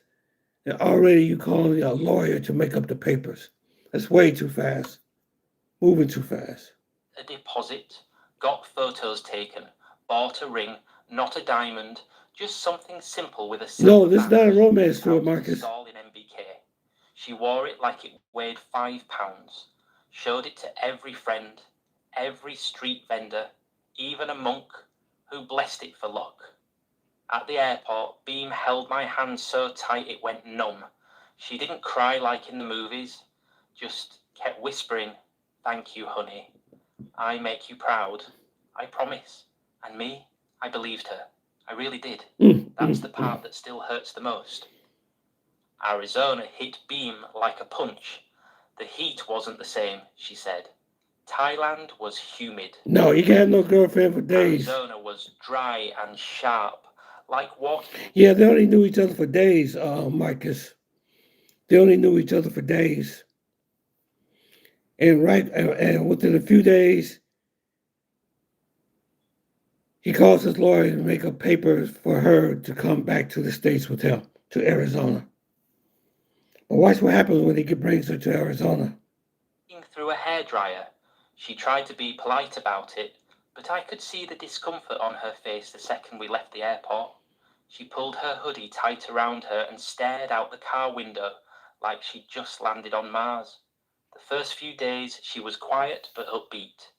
and already you calling a lawyer to make up the papers. That's way too fast. Moving too fast. A deposit, got photos taken, bought a ring, not a diamond, just something simple with a silver No, this is not a romance story, Marcus. Installed in MBK. She wore it like it weighed 5 pounds. Showed it to every friend, every street vendor, even a monk who blessed it for luck. At the airport, Beam held my hand so tight it went numb. She didn't cry like in the movies, just kept whispering, "Thank you, honey. I make you proud. I promise." And me, I believed her. I really did. That's the part that still hurts the most. Arizona hit Beam like a punch. The heat wasn't the same, she said. Thailand was humid. No, you can't have no girlfriend for days. Arizona was dry and sharp, like walking. Yeah, they only knew each other for days, Marcus. They only knew each other for days. And within a few days, he calls his lawyer to make up papers for her to come back to the States with him, to Arizona. But watch what happens when he brings her to Arizona. Through a hairdryer, she tried to be polite about it, but I could see the discomfort on her face the second we left the airport. She pulled her hoodie tight around her and stared out the car window like she'd just landed on Mars. The first few days she was quiet but upbeat.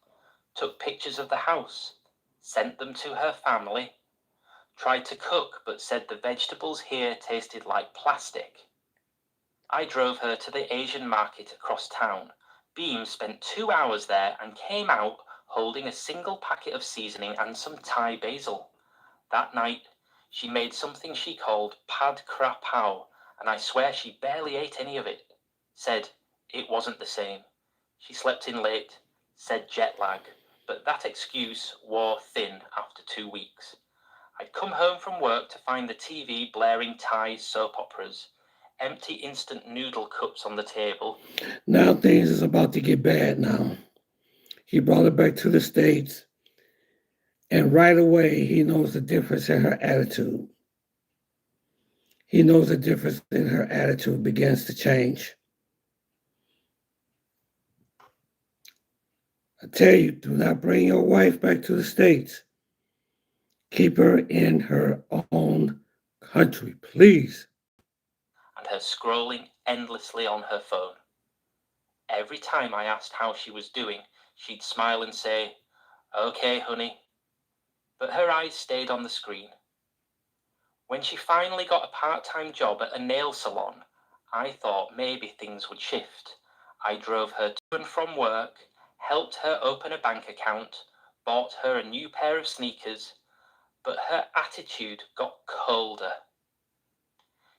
Took pictures of the house, sent them to her family, Tried to cook, but said the vegetables here tasted like plastic. I drove her to the Asian market across town. Beam spent 2 hours there and came out holding a single packet of seasoning and some Thai basil. That night, she made something she called pad kra pao, and I swear she barely ate any of it. Said it wasn't the same. She slept in late, said jet lag, but that excuse wore thin after 2 weeks. I'd come home from work to find the TV blaring Thai soap operas, empty instant noodle cups on the table. Now things is about to get bad now. He brought her back to the States, and right away he knows the difference in her attitude. He knows the difference in her attitude begins to change. I tell you, do not bring your wife back to the States. Keep her in her own country, please. And her scrolling endlessly on her phone. Every time I asked how she was doing, she'd smile and say, "Okay, honey." But her eyes stayed on the screen. When she finally got a part-time job at a nail salon, I thought maybe things would shift. I drove her to and from work, helped her open a bank account, bought her a new pair of sneakers, but her attitude got colder.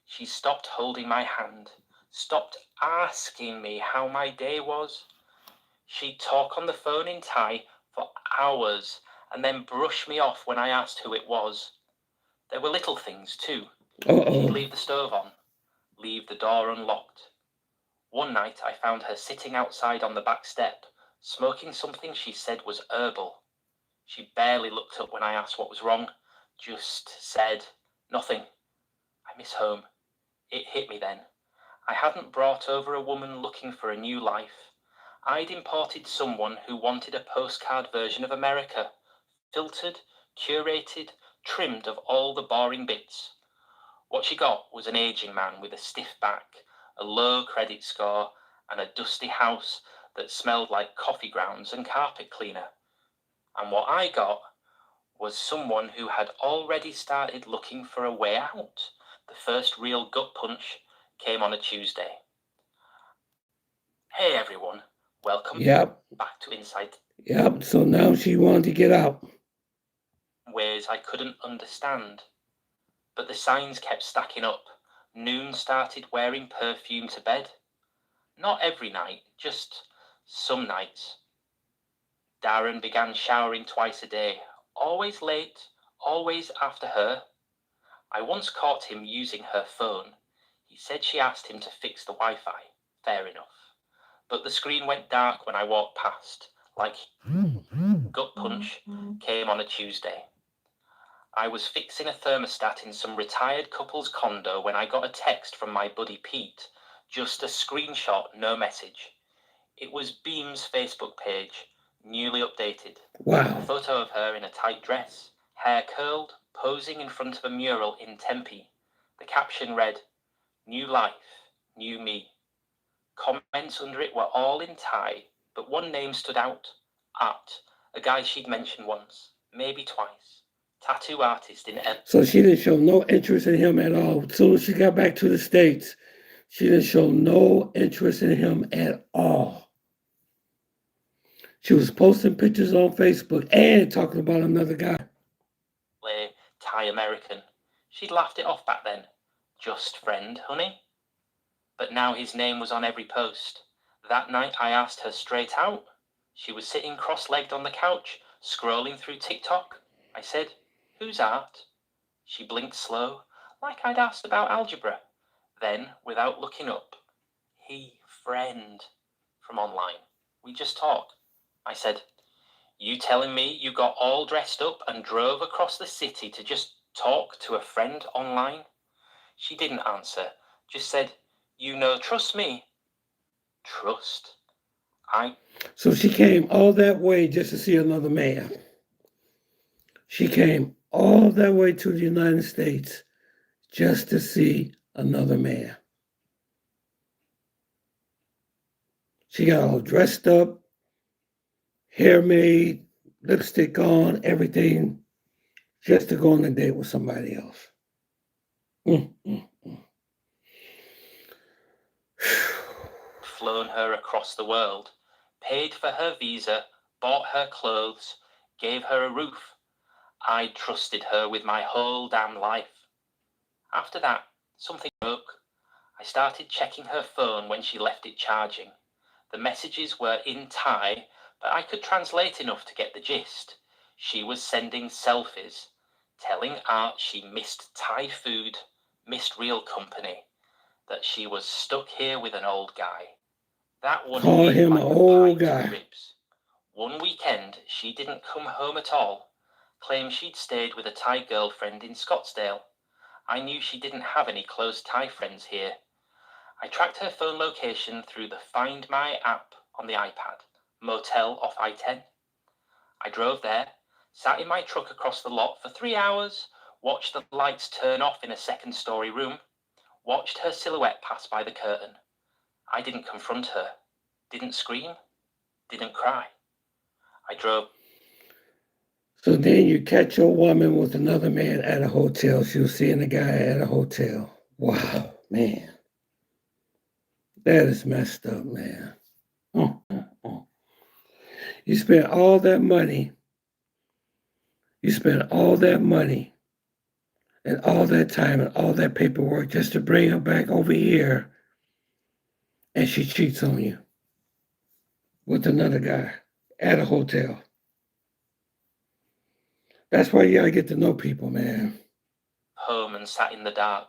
She stopped holding my hand, stopped asking me how my day was. She'd talk on the phone in Thai for hours and then brush me off when I asked who it was. There were little things too. She'd leave the stove on, leave the door unlocked. One night I found her sitting outside on the back step, smoking something she said was herbal. She barely looked up when I asked what was wrong, just said, "Nothing. I miss home." It hit me then. I hadn't brought over a woman looking for a new life. I'd imported someone who wanted a postcard version of America, filtered, curated, trimmed of all the boring bits. What she got was an aging man with a stiff back, a low credit score, and a dusty house that smelled like coffee grounds and carpet cleaner. And what I got was someone who had already started looking for a way out. The first real gut punch came on a Tuesday. Hey everyone, welcome back to Inside. So now she wanted to get out. Ways I couldn't understand. But the signs kept stacking up. Noon started wearing perfume to bed. Not every night, just some nights. Darren began showering twice a day, always late, always after her. I once caught him using her phone. He said she asked him to fix the Wi-Fi. Fair enough. But the screen went dark when I walked past, like gut punch came on a Tuesday. I was fixing a thermostat in some retired couple's condo when I got a text from my buddy Pete. Just a screenshot, no message. It was Beam's Facebook page, newly updated. Wow. A photo of her in a tight dress, hair curled, posing in front of a mural in Tempe. The caption read, "New life, new me." Comments under it were all in Thai, but one name stood out, Art, a guy she'd mentioned once, maybe twice. Tattoo artist in LA. So she didn't show no interest in him at all. As soon as she got back to the States, she didn't show no interest in him at all. She was posting pictures on Facebook and talking about another guy. Thai American. She'd laughed it off back then. Just friend, honey. But now his name was on every post. That night I asked her straight out. She was sitting cross-legged on the couch, scrolling through TikTok. I said, "Who's Art?" She blinked slow, like I'd asked about algebra. Then, without looking up, "He, friend," from online. We just talk. I said, "You telling me you got all dressed up and drove across the city to just talk to a friend online?" She didn't answer, just said, "Trust me." Trust? So she came all that way just to see another man. She came all that way to the United States just to see another man. She got all dressed up, hair made, lipstick on, everything just to go on a date with somebody else. Flown her across the world, paid for her visa, bought her clothes, gave her a roof. I trusted her with my whole damn life. After that, something broke. I started checking her phone when she left it charging. The messages were in Thai, but I could translate enough to get the gist. She was sending selfies, telling Art she missed Thai food, missed real company, that she was stuck here with an old guy. That one Call hit him like an a old pie to guy. the ribs. One weekend, she didn't come home at all, claimed she'd stayed with a Thai girlfriend in Scottsdale. I knew she didn't have any close Thai friends here. I tracked her phone location through the Find My app on the iPad, motel off I-10. I drove there, sat in my truck across the lot for 3 hours, watched the lights turn off in a second-story room, watched her silhouette pass by the curtain. I didn't confront her, didn't scream, didn't cry. I drove. So then you catch your woman with another man at a hotel. She was seeing a guy at a hotel. Wow, man. That is messed up, man. You spent all that money. You spent all that money and all that time and all that paperwork just to bring her back over here, and she cheats on you with another guy at a hotel. That's why you gotta get to know people, man. Home and sat in the dark,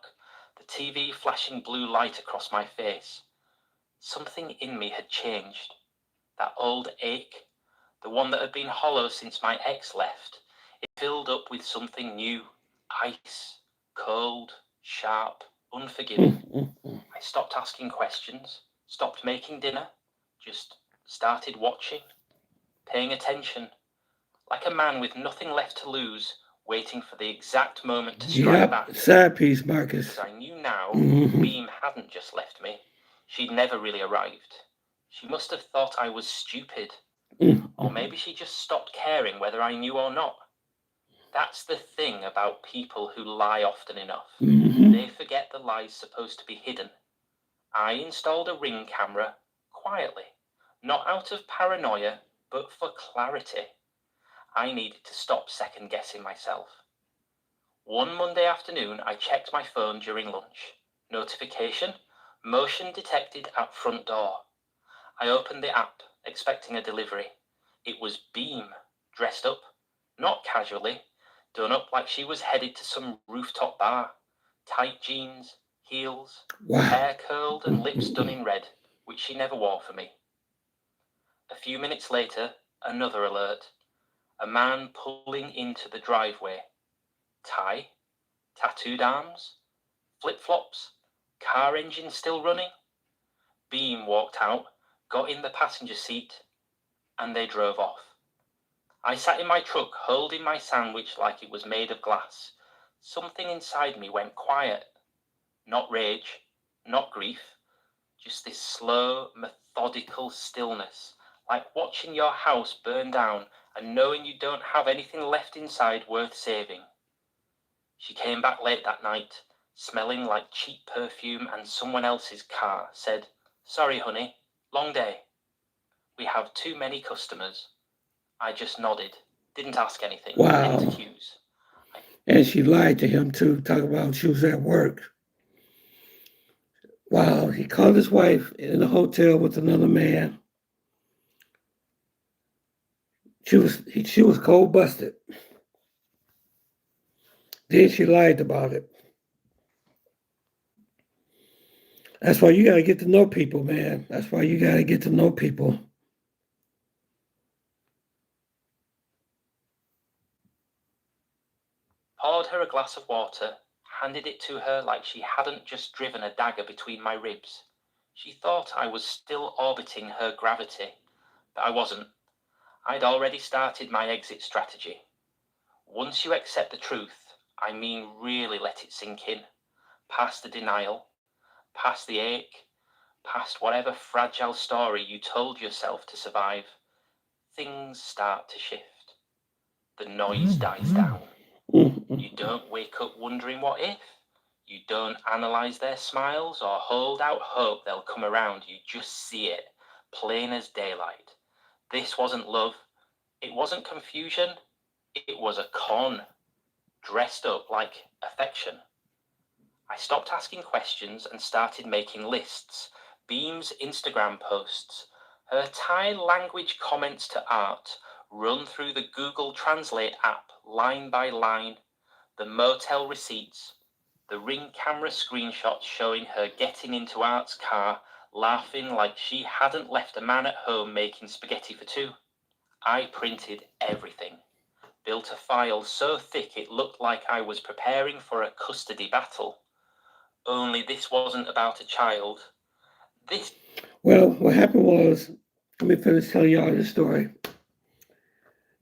the TV flashing blue light across my face. Something in me had changed. That old ache, the one that had been hollow since my ex left, it filled up with something new, ice, cold, sharp, unforgiving. I stopped asking questions, stopped making dinner, just started watching, paying attention, like a man with nothing left to lose, waiting for the exact moment to strike back. Side piece, Marcus. Because I knew now Beam hadn't just left me. She'd never really arrived. She must have thought I was stupid. Or maybe she just stopped caring whether I knew or not. That's the thing about people who lie often enough. They forget the lie's supposed to be hidden. I installed a Ring camera quietly, not out of paranoia, but for clarity. I needed to stop second-guessing myself. One Monday afternoon, I checked my phone during lunch. Notification, motion detected at front door. I opened the app, expecting a delivery. It was Beam, dressed up, not casually, done up like she was headed to some rooftop bar. Tight jeans, heels, hair curled and lips done in red, which she never wore for me. A few minutes later, another alert. A man pulling into the driveway. Tie, tattooed arms, flip-flops, car engine still running. Beam walked out, got in the passenger seat, and they drove off. I sat in my truck holding my sandwich like it was made of glass. Something inside me went quiet. Not rage, not grief, just this slow, methodical stillness, like watching your house burn down and knowing you don't have anything left inside worth saving. She came back late that night, smelling like cheap perfume and someone else's car, said, "Sorry, honey, long day. We have too many customers." I just nodded, didn't ask anything. Wow. Empty cues. And she lied to him too, talking about she was at work. Wow, he called his wife in a hotel with another man. She was cold busted. Then she lied about it. That's why you gotta get to know people, man. That's why you gotta get to know people. Poured her a glass of water, handed it to her like she hadn't just driven a dagger between my ribs. She thought I was still orbiting her gravity, but I wasn't. I'd already started my exit strategy. Once you accept the truth, I mean really let it sink in, past the denial, past the ache, past whatever fragile story you told yourself to survive, things start to shift. The noise dies down. You don't wake up wondering what if. You don't analyze their smiles or hold out hope they'll come around. You just see it, plain as daylight. This wasn't love. It wasn't confusion. It was a con, dressed up like affection. I stopped asking questions and started making lists. Beam's Instagram posts, her Thai language comments to art, run through the Google Translate app line by line, the motel receipts, the Ring camera screenshots showing her getting into Art's car, laughing like she hadn't left a man at home making spaghetti for two. I printed everything, built a file so thick it looked like I was preparing for a custody battle. Only this wasn't about a child. Well, what happened was, let me finish telling y'all this story.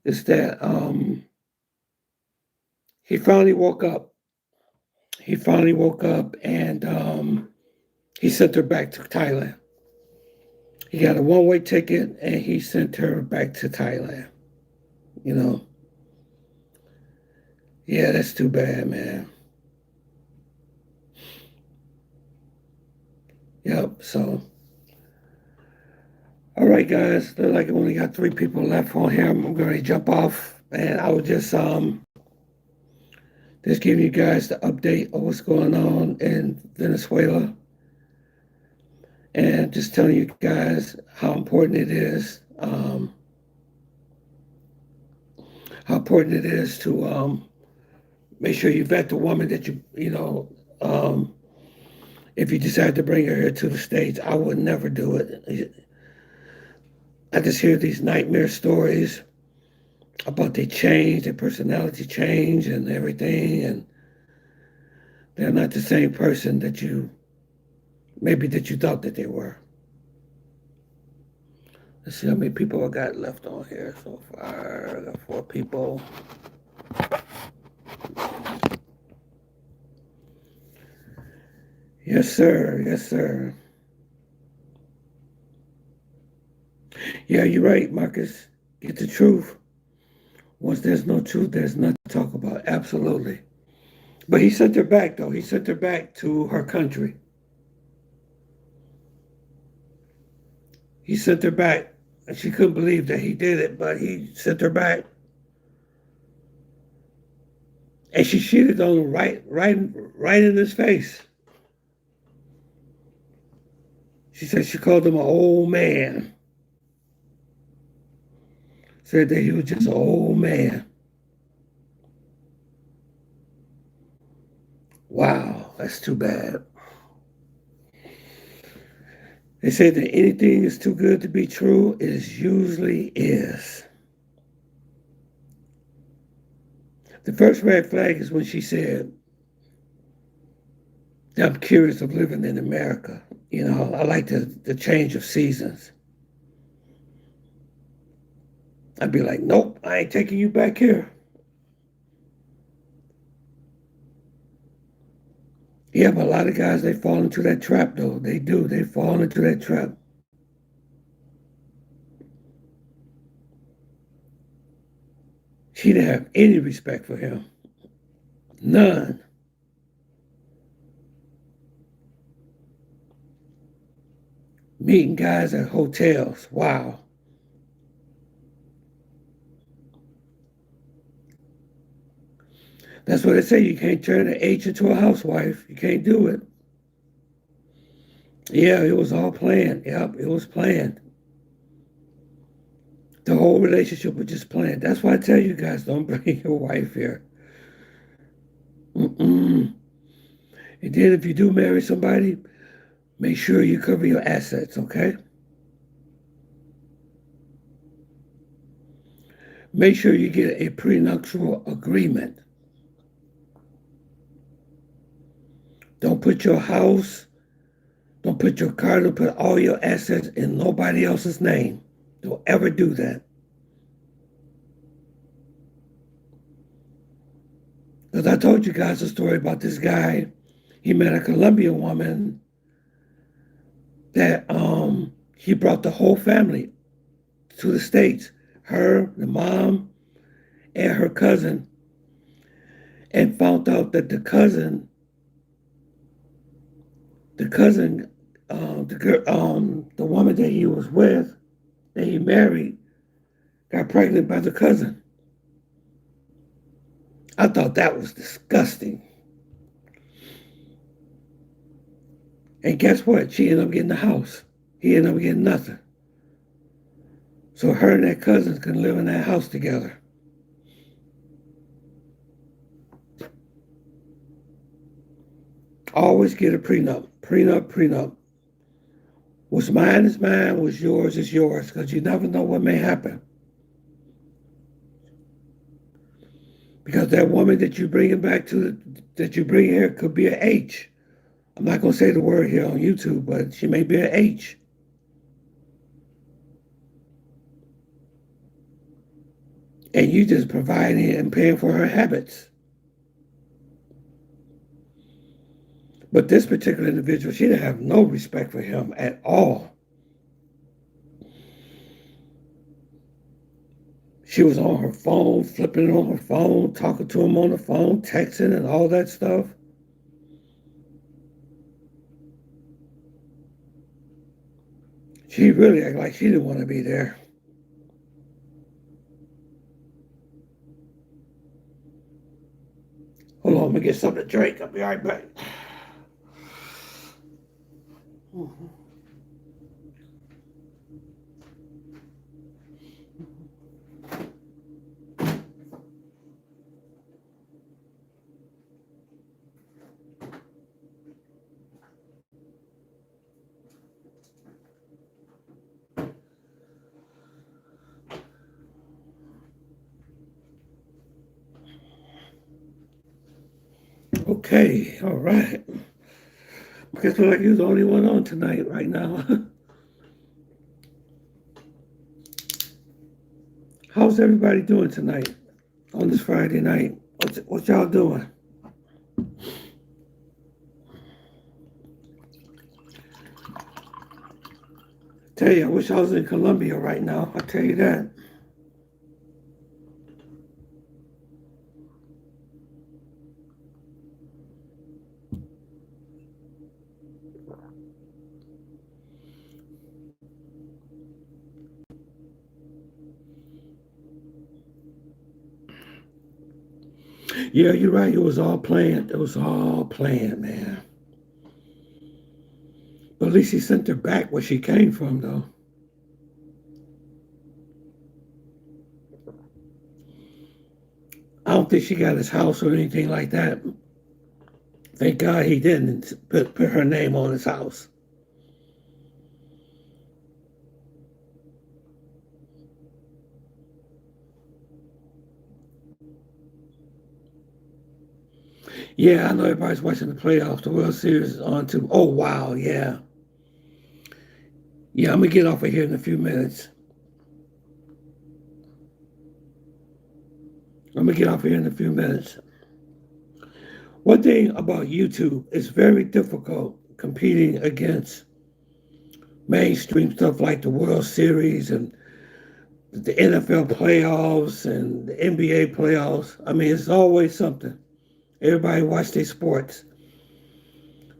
Is that he finally woke up. He finally woke up and he sent her back to Thailand. He got a one-way ticket and he sent her back to Thailand. You know. Yeah, that's too bad, man. Yep, so. All right, guys. Looks like I only got 3 people left on here. I'm going to jump off. And I would just giving you guys the update of what's going on in Venezuela. And just telling you guys how important it is. How important it is to make sure you vet the woman that if you decide to bring her here to the States. I would never do it. I just hear these nightmare stories about they change, their personality change and everything, and they're not the same person that you thought that they were. Let's see how many people I got left on here so far. I got 4 people. Yes, sir. Yes, sir. Yeah, you're right, Marcus. Get the truth. Once there's no truth, there's nothing to talk about. Absolutely. But he sent her back, though. He sent her back to her country. He sent her back. And she couldn't believe that he did it, but he sent her back. And she cheated on him right in his face. She said she called him an old man. Said that he was just an old man. Wow, that's too bad. They say that anything is too good to be true. It usually is. The first red flag is when she said, I'm curious of living in America. You know, I like the change of seasons. I'd be like, nope, I ain't taking you back here. Yeah, but a lot of guys, they fall into that trap, though. They do. They fall into that trap. She didn't have any respect for him. None. Meeting guys at hotels. Wow. That's what they say. You can't turn an H into a housewife. You can't do it. Yeah, it was all planned. Yep, it was planned. The whole relationship was just planned. That's why I tell you guys, don't bring your wife here. And then if you do marry somebody, make sure you cover your assets, okay? Make sure you get a prenuptial agreement. Don't put your house, don't put your car, don't put all your assets in nobody else's name. Don't ever do that. Because I told you guys a story about this guy. He met a Colombian woman that he brought the whole family to the States. Her, the mom, and her cousin. and found out that the woman that he was with, that he married, got pregnant by the cousin. I thought that was disgusting. And guess what? She ended up getting the house. He ended up getting nothing. So her and that cousin can live in that house together. Always get a prenup. Prenup, prenup. What's mine is mine, what's yours is yours, because you never know what may happen. Because that woman that you bringing back that you bring here could be an H. I'm not going to say the word here on YouTube, but she may be an H. And you just providing and paying for her habits. But this particular individual, she didn't have no respect for him at all. She was on her phone, flipping on her phone, talking to him on the phone, texting and all that stuff. She really acted like she didn't want to be there. Hold on, I'm going to get something to drink. I'll be right back. Okay, all right. I guess like you're the only one on tonight right now. How's everybody doing tonight on this Friday night? What y'all doing? Tell you, I wish I was in Colombia right now. I'll tell you that. Yeah, you're right. It was all planned. It was all planned, man. But at least he sent her back where she came from, though. I don't think she got his house or anything like that. Thank God he didn't put her name on his house. Yeah, I know everybody's watching the playoffs. The World Series is on too. Oh, wow, yeah. Yeah, I'm going to get off of here in a few minutes. One thing about YouTube, it's very difficult competing against mainstream stuff like the World Series and the NFL playoffs and the NBA playoffs. I mean, it's always something. Everybody watch their sports.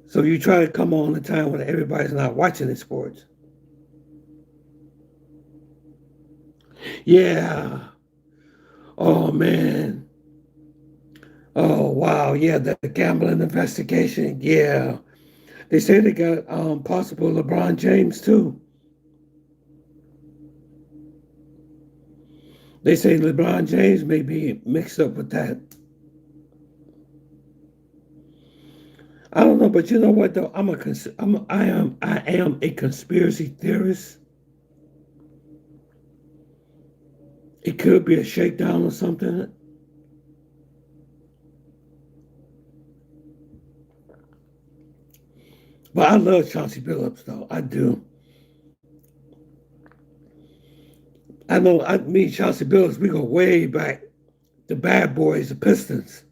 So you try to come on the time when everybody's not watching their sports. Yeah. Oh, man. Oh, wow. Yeah, the gambling investigation. Yeah. They say they got possible LeBron James, too. They say LeBron James may be mixed up with that. I don't know, but you know what though? I am a conspiracy theorist. It could be a shakedown or something. But I love Chauncey Billups though. I do. I know me and Chauncey Billups, we go way back. The Bad Boys, the Pistons.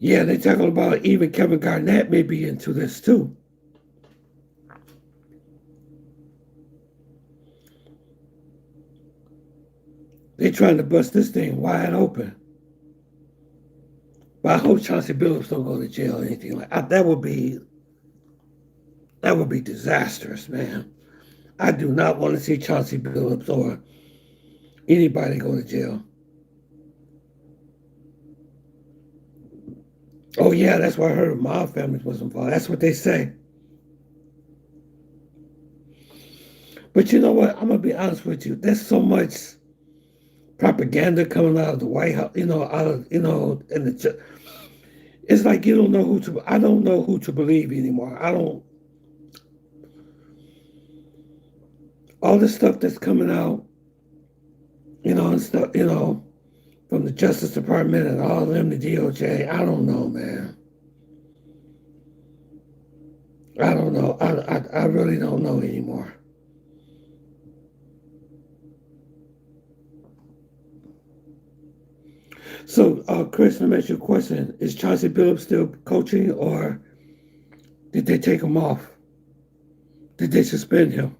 Yeah, they talking about even Kevin Garnett may be into this too. They trying to bust this thing wide open. But I hope Chauncey Billups don't go to jail or anything like that. That would be disastrous, man. I do not want to see Chauncey Billups or anybody go to jail. Oh yeah, that's what I heard. My family was involved. That's what they say. But you know what? I'm gonna be honest with you. There's so much propaganda coming out of the White House. Out of and it's like you don't know who to. I don't know who to believe anymore. I don't. All this stuff that's coming out, and stuff, from the Justice Department and all of them, the DOJ. I don't know, man. I don't know. I really don't know anymore. So, Chris, let me ask you a question. Is Chauncey Billups still coaching, or did they take him off? Did they suspend him?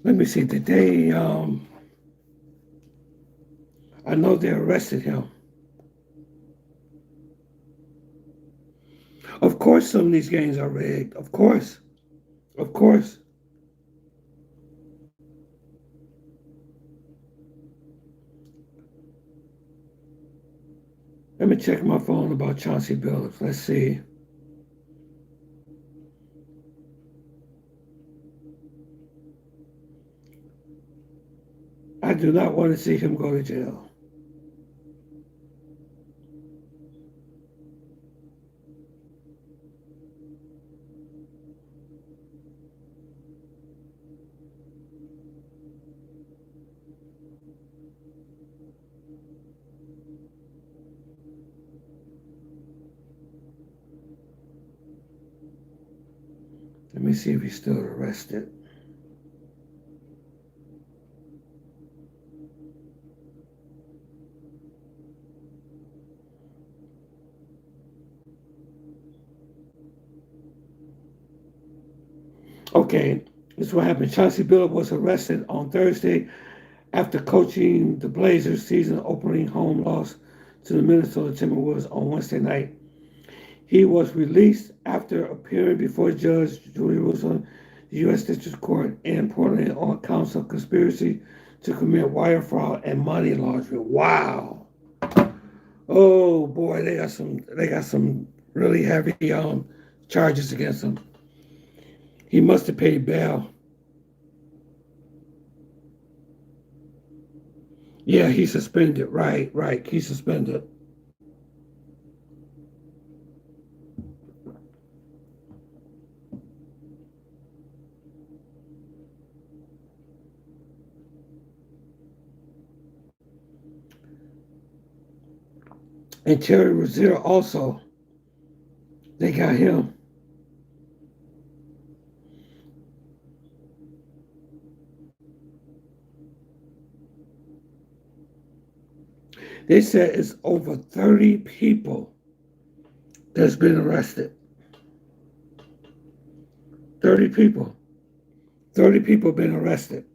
Let me see. Did they? I know they arrested him. Of course, some of these games are rigged. Of course, of course. Let me check my phone about Chauncey Billups. Let's see. I do not want to see him go to jail. Let me see if he's still arrested. Okay, this is what happened. Chauncey Billups was arrested on Thursday after coaching the Blazers' season opening home loss to the Minnesota Timberwolves on Wednesday night. He was released after appearing before Judge Julie Wilson, the U.S. District Court in Portland on counts of conspiracy to commit wire fraud and money laundering. Wow. Oh boy, they got some really heavy charges against him. He must have paid bail. Yeah, he's suspended. Right. He's suspended. And Terry Rozier also, they got him. They said it's over 30 people that's been arrested. 30 people. 30 people been arrested.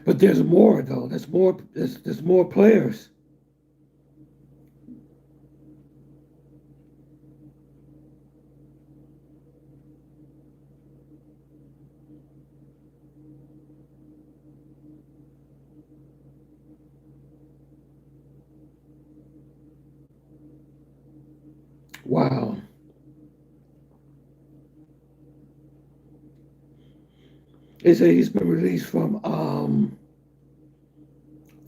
But there's more though. There's more players. Wow. They say he's been released from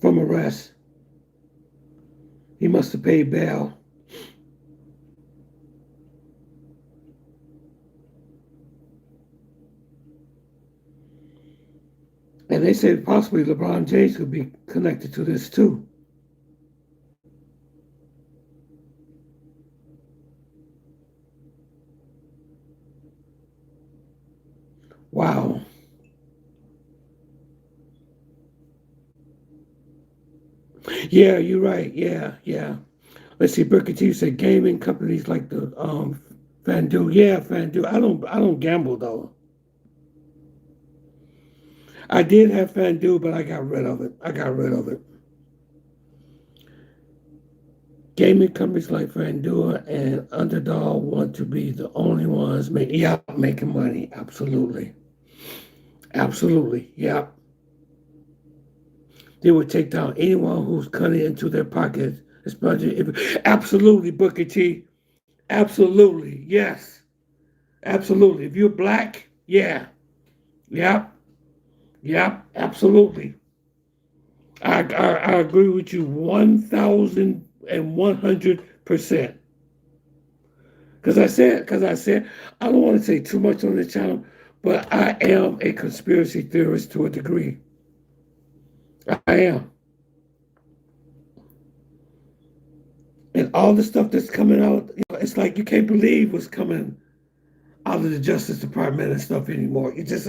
arrest. He must have paid bail. And they say possibly LeBron James could be connected to this too. Wow. Yeah, you're right. Yeah, yeah. Let's see, Booker T said gaming companies like the FanDuel. Yeah, FanDuel. I don't gamble though. I did have FanDuel, but I got rid of it. I got rid of it. Gaming companies like FanDuel and Underdog want to be the only ones making money. Absolutely. Absolutely. Yeah. They would take down anyone who's cutting into their pockets, especially if absolutely Booker T. Absolutely. Yes. Absolutely. If you're black, yeah. Yep. Yep. Absolutely. I agree with you 1,100%. Because I said, I don't want to say too much on the channel, but I am a conspiracy theorist to a degree. I am. And all the stuff that's coming out, it's like you can't believe what's coming out of the Justice Department and stuff anymore. It's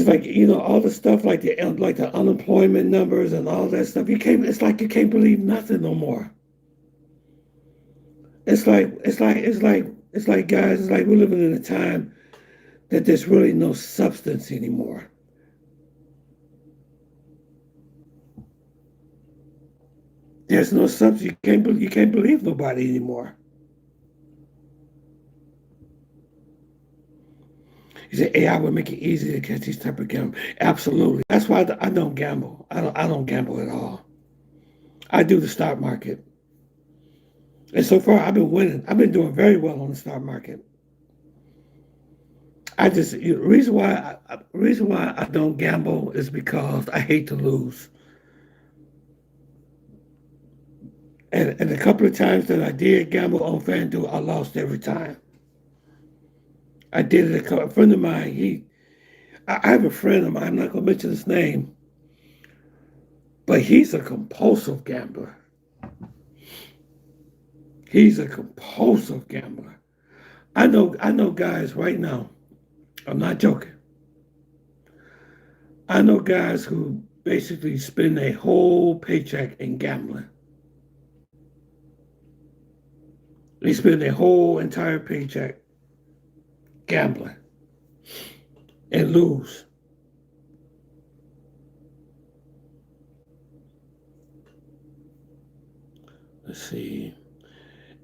like all the stuff like the unemployment numbers and all that stuff. It's like you can't believe nothing no more. It's like guys. It's like we're living in a time that there's really no substance anymore. There's no substance. You can't believe nobody anymore. You say AI would make it easy to catch these type of gamble. Absolutely. That's why I don't gamble. I don't gamble at all. I do the stock market. And so far I've been winning. I've been doing very well on the stock market. Reason why I don't gamble is because I hate to lose. And a couple of times that I did gamble on FanDuel, I lost every time. I did it. A friend of mine, I have a friend of mine. I'm not gonna mention his name, but he's a compulsive gambler. He's a compulsive gambler. I know guys right now. I'm not joking. I know guys who basically spend a whole paycheck in gambling. They spend their whole entire paycheck gambling and lose. Let's see.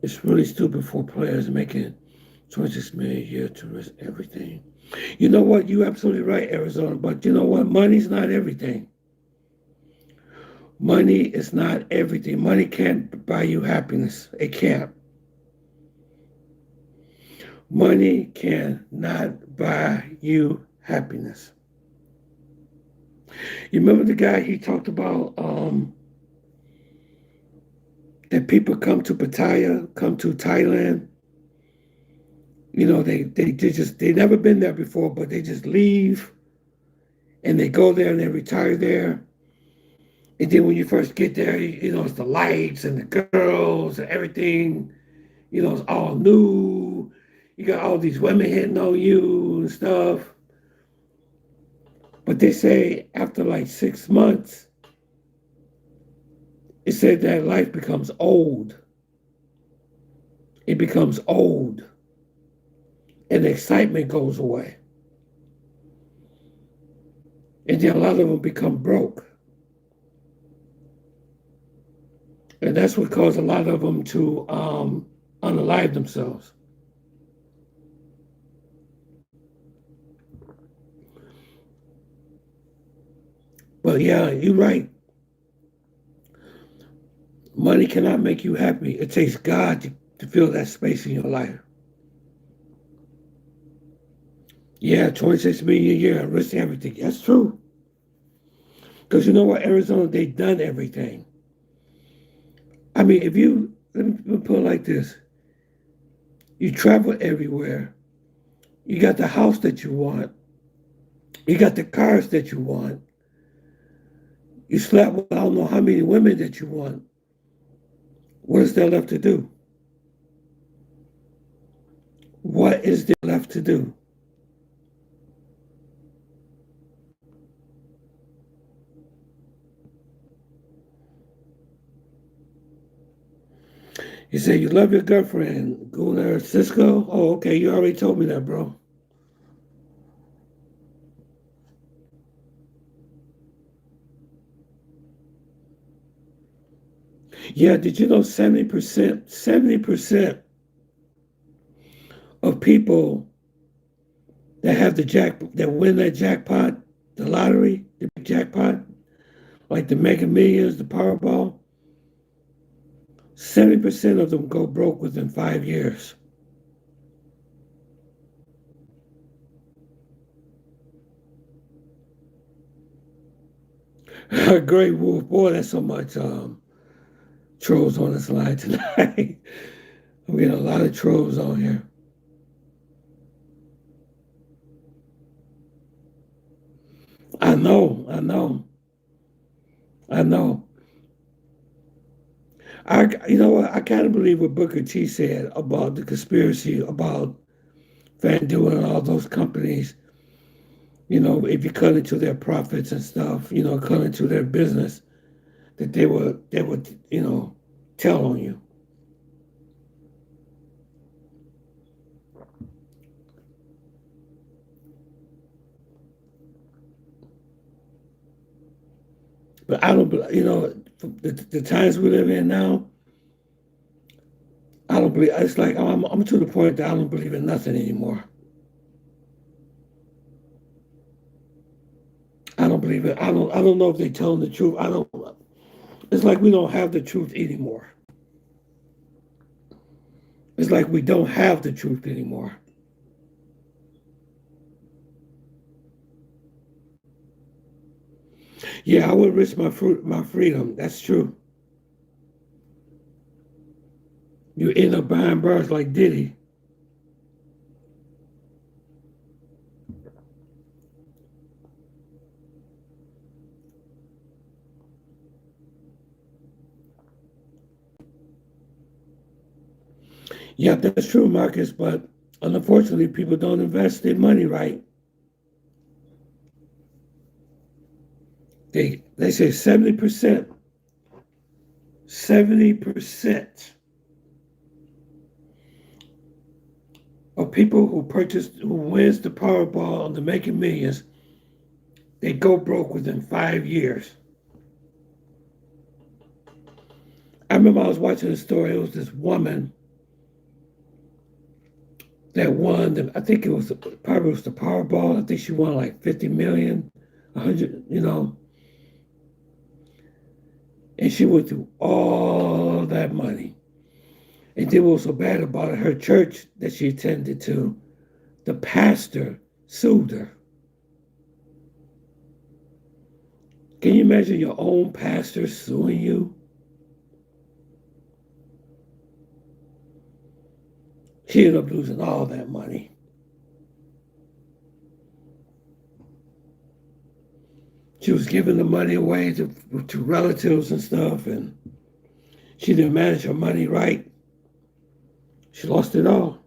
It's really stupid for players making 26 million a year to risk everything. You know what? You're absolutely right, Arizona. But you know what? Money's not everything. Money is not everything. Money can't buy you happiness. It can't. Money cannot buy you happiness. You remember the guy he talked about that people come to Pattaya, come to Thailand. They never been there before, but they just leave and they go there and they retire there. And then when you first get there, it's the lights and the girls and everything. It's all new. You got all these women hitting on you and stuff. But they say after like 6 months, it said that life becomes old. It becomes old. And the excitement goes away. And then a lot of them become broke. And that's what caused a lot of them to unalive themselves. But yeah, you're right. Money cannot make you happy. It takes God to fill that space in your life. Yeah, 26 million a year, risk everything. That's true. Because you know what, Arizona, they done everything. I mean, let me put it like this. You travel everywhere. You got the house that you want. You got the cars that you want. You slept with I don't know how many women that you want. What is there left to do? What is there left to do? You say you love your girlfriend, Gunnar Cisco? Oh, okay, you already told me that, bro. Yeah, did you know 70% of people that have that win that jackpot, the lottery, the big jackpot, like the Mega Millions, the Powerball, 70% of them go broke within 5 years. Great Wolf, boy, that's so much trolls on this line tonight. I'm getting a lot of trolls on here. I know, I know, I know. You know what? I kind of believe what Booker T said about the conspiracy about FanDuel and all those companies. You know, if you cut into their profits and stuff, you know, cut into their business, that they would, you know, tell on you. But I don't, you know, the times we live in now, I don't believe. It's like I'm to the point that I don't believe in nothing anymore. I don't believe it. I don't know if they're telling the truth. I don't. It's like we don't have the truth anymore. It's like we don't have the truth anymore. Yeah, I would risk my freedom. That's true. You end up behind bars like Diddy. Yeah, that's true, Marcus. But unfortunately, people don't invest their money right. They say 70% of people who wins the Powerball on the Making Millions, they go broke within 5 years. I remember I was watching a story. It was this woman that won. I think it was probably was the Powerball. I think she won like 50 million, 100. You know, and she went through all that money. And then what was so bad about it, her church that she attended to, the pastor sued her. Can you imagine your own pastor suing you? She ended up losing all that money. She was giving the money away to relatives and stuff, and she didn't manage her money right. She lost it all.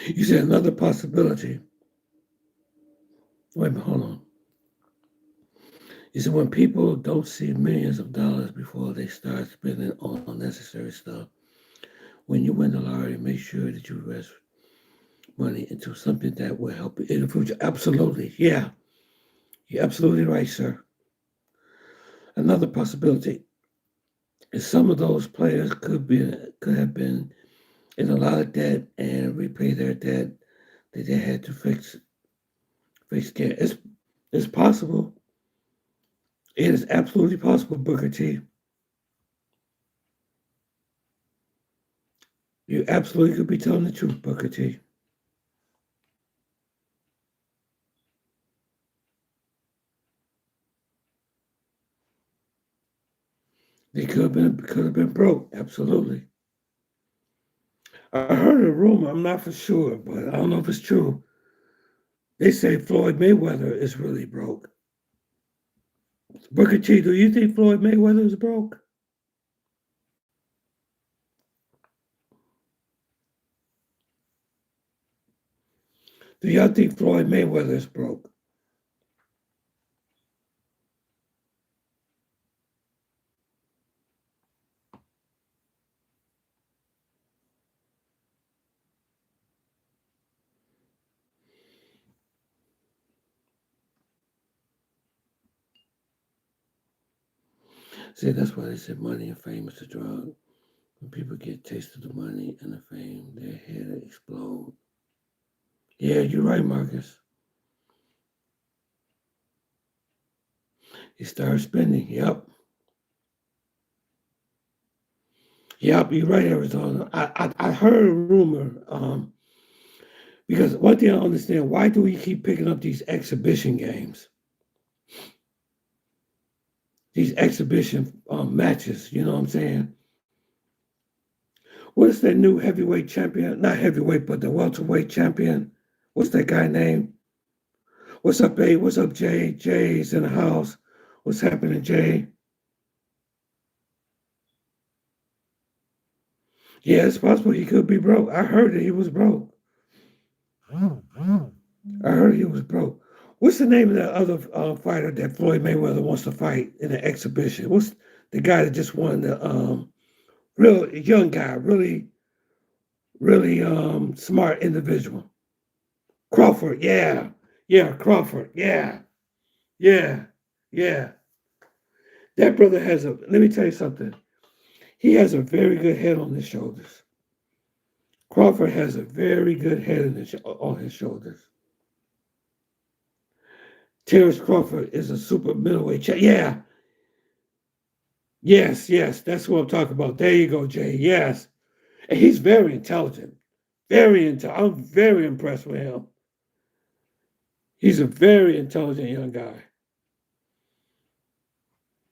You said another possibility. Wait a minute, hold on. You said when people don't see millions of dollars before they start spending on unnecessary stuff, when you win the lottery, make sure that you invest money into something that will help you in the future. Absolutely. Yeah. You're absolutely right, sir. Another possibility is some of those players could have been in a lot of debt and repay their debt that they had to fix debt. It's possible. It is absolutely possible, Booker T. You absolutely could be telling the truth, Booker T. They could have been broke. Absolutely. I heard a rumor. I'm not for sure, but I don't know if it's true. They say Floyd Mayweather is really broke. Booker T, do you think Floyd Mayweather is broke? Do y'all think Floyd Mayweather is broke? See, that's why they said money and fame is a drug. When people get a taste of the money and the fame, their head explode. Yeah, you're right, Marcus. He started spending. Yep. Yep, you're right, Arizona. I heard a rumor, because one thing I don't understand, why do we keep picking up these exhibition games? These exhibition matches, you know what I'm saying? What is that new heavyweight champion? Not heavyweight, but the welterweight champion. What's that guy name? What's up, Babe? What's up, Jay? Jay's in the house. What's happening, Jay? Yeah, it's possible he could be broke. I heard that he was broke. I heard he was broke. What's the name of that other fighter that Floyd Mayweather wants to fight in the exhibition? What's the guy that just won the real young guy, really smart individual? Crawford, yeah. Yeah, Crawford, yeah. Yeah, yeah. That brother has let me tell you something. He has a very good head on his shoulders. Crawford has a very good head on his shoulders. Terrence Crawford is a super middleweight champ. Yeah, yes, that's what I'm talking about. There you go, Jay. Yes. And he's very intelligent. Very intelligent. I'm very impressed with him. He's a very intelligent young guy.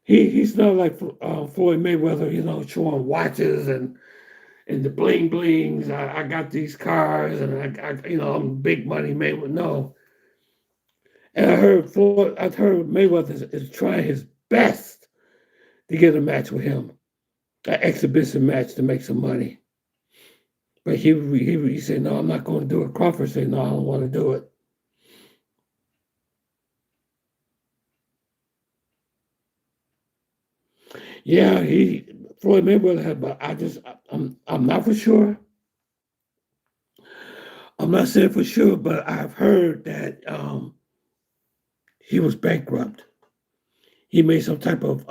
He's not like Floyd Mayweather, showing watches and the bling blings. I got these cars and I'm big money Mayweather. No. And I heard Mayweather is trying his best to get a match with him, an exhibition match to make some money. But he said, no, I'm not going to do it. Crawford said, no, I don't want to do it. Yeah, Floyd Mayweather had, but I'm not for sure. I'm not saying for sure, but I've heard that he was bankrupt. He made some type of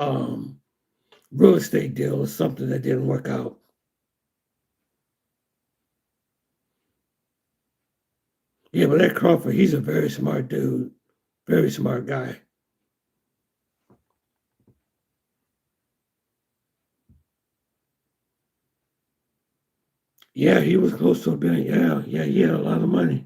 real estate deal or something that didn't work out. Yeah, but that Crawford, he's a very smart dude, very smart guy. Yeah, he was close to a billion. Yeah, he had a lot of money.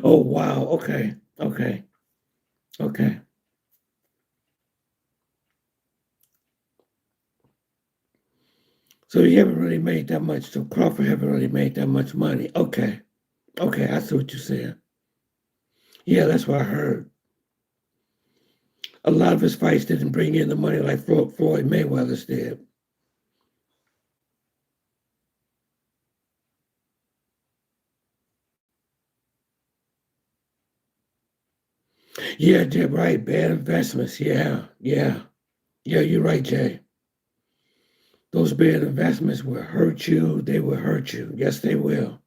Oh wow. Okay. So you haven't really made that much. So Crawford haven't really made that much money. Okay. I see what you're saying. Yeah, that's what I heard. A lot of his fights didn't bring in the money like Floyd Mayweather's did. Yeah, Jay, right. Bad investments. Yeah. You're right, Jay. Those bad investments will hurt you. They will hurt you. Yes, they will.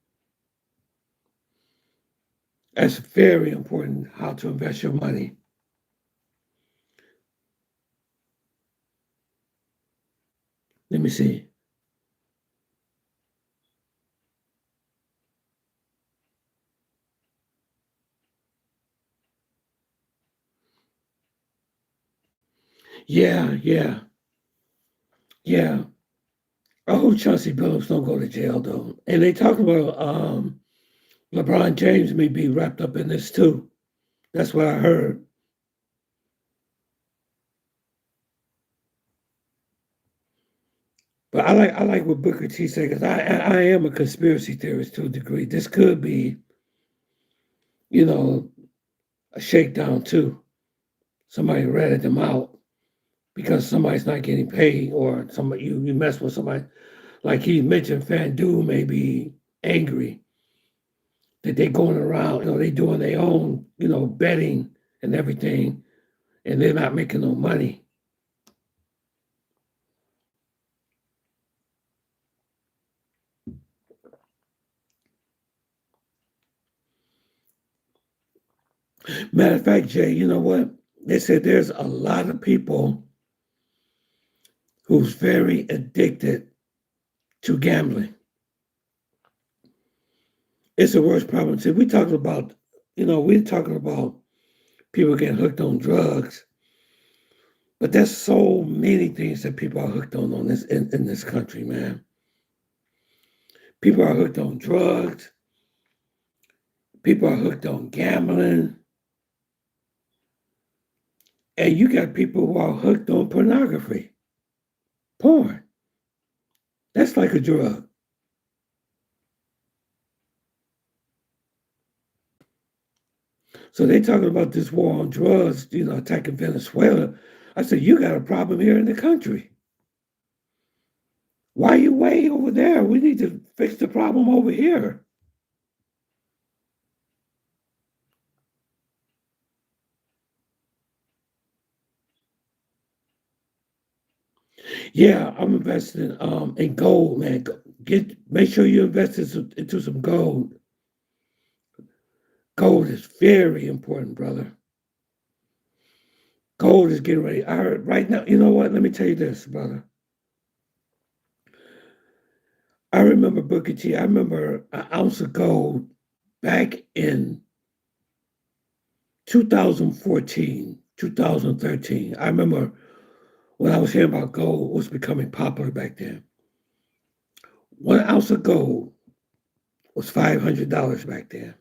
That's very important how to invest your money. Let me see. Yeah. I hope Chauncey Billups don't go to jail though. And they talk about LeBron James may be wrapped up in this too. That's what I heard. But I like what Booker T said because I am a conspiracy theorist to a degree. This could be, you know, a shakedown too. Somebody ratted them out because somebody's not getting paid, or somebody you mess with somebody. Like he mentioned, FanDuel may be angry that they're going around, they doing their own, betting and everything, and they're not making no money. Matter of fact, Jay, you know what? They said there's a lot of people who's very addicted to gambling. It's the worst problem. See, we're talking about people getting hooked on drugs, but there's so many things that people are hooked on this in this country, man. People are hooked on drugs. People are hooked on gambling. And you got people who are hooked on pornography, porn. That's like a drug. So they talking about this war on drugs, attacking Venezuela. I said, you got a problem here in the country. Why are you way over there? We need to fix the problem over here. Yeah, I'm investing in gold, man. Make sure you invest into some gold. Gold is very important, brother. Gold is getting ready. I heard right now, you know what? Let me tell you this, brother. I remember Booker T. I remember an ounce of gold back in 2014, 2013. I remember when I was hearing about gold was becoming popular back then. 1 ounce of gold was $500 back then.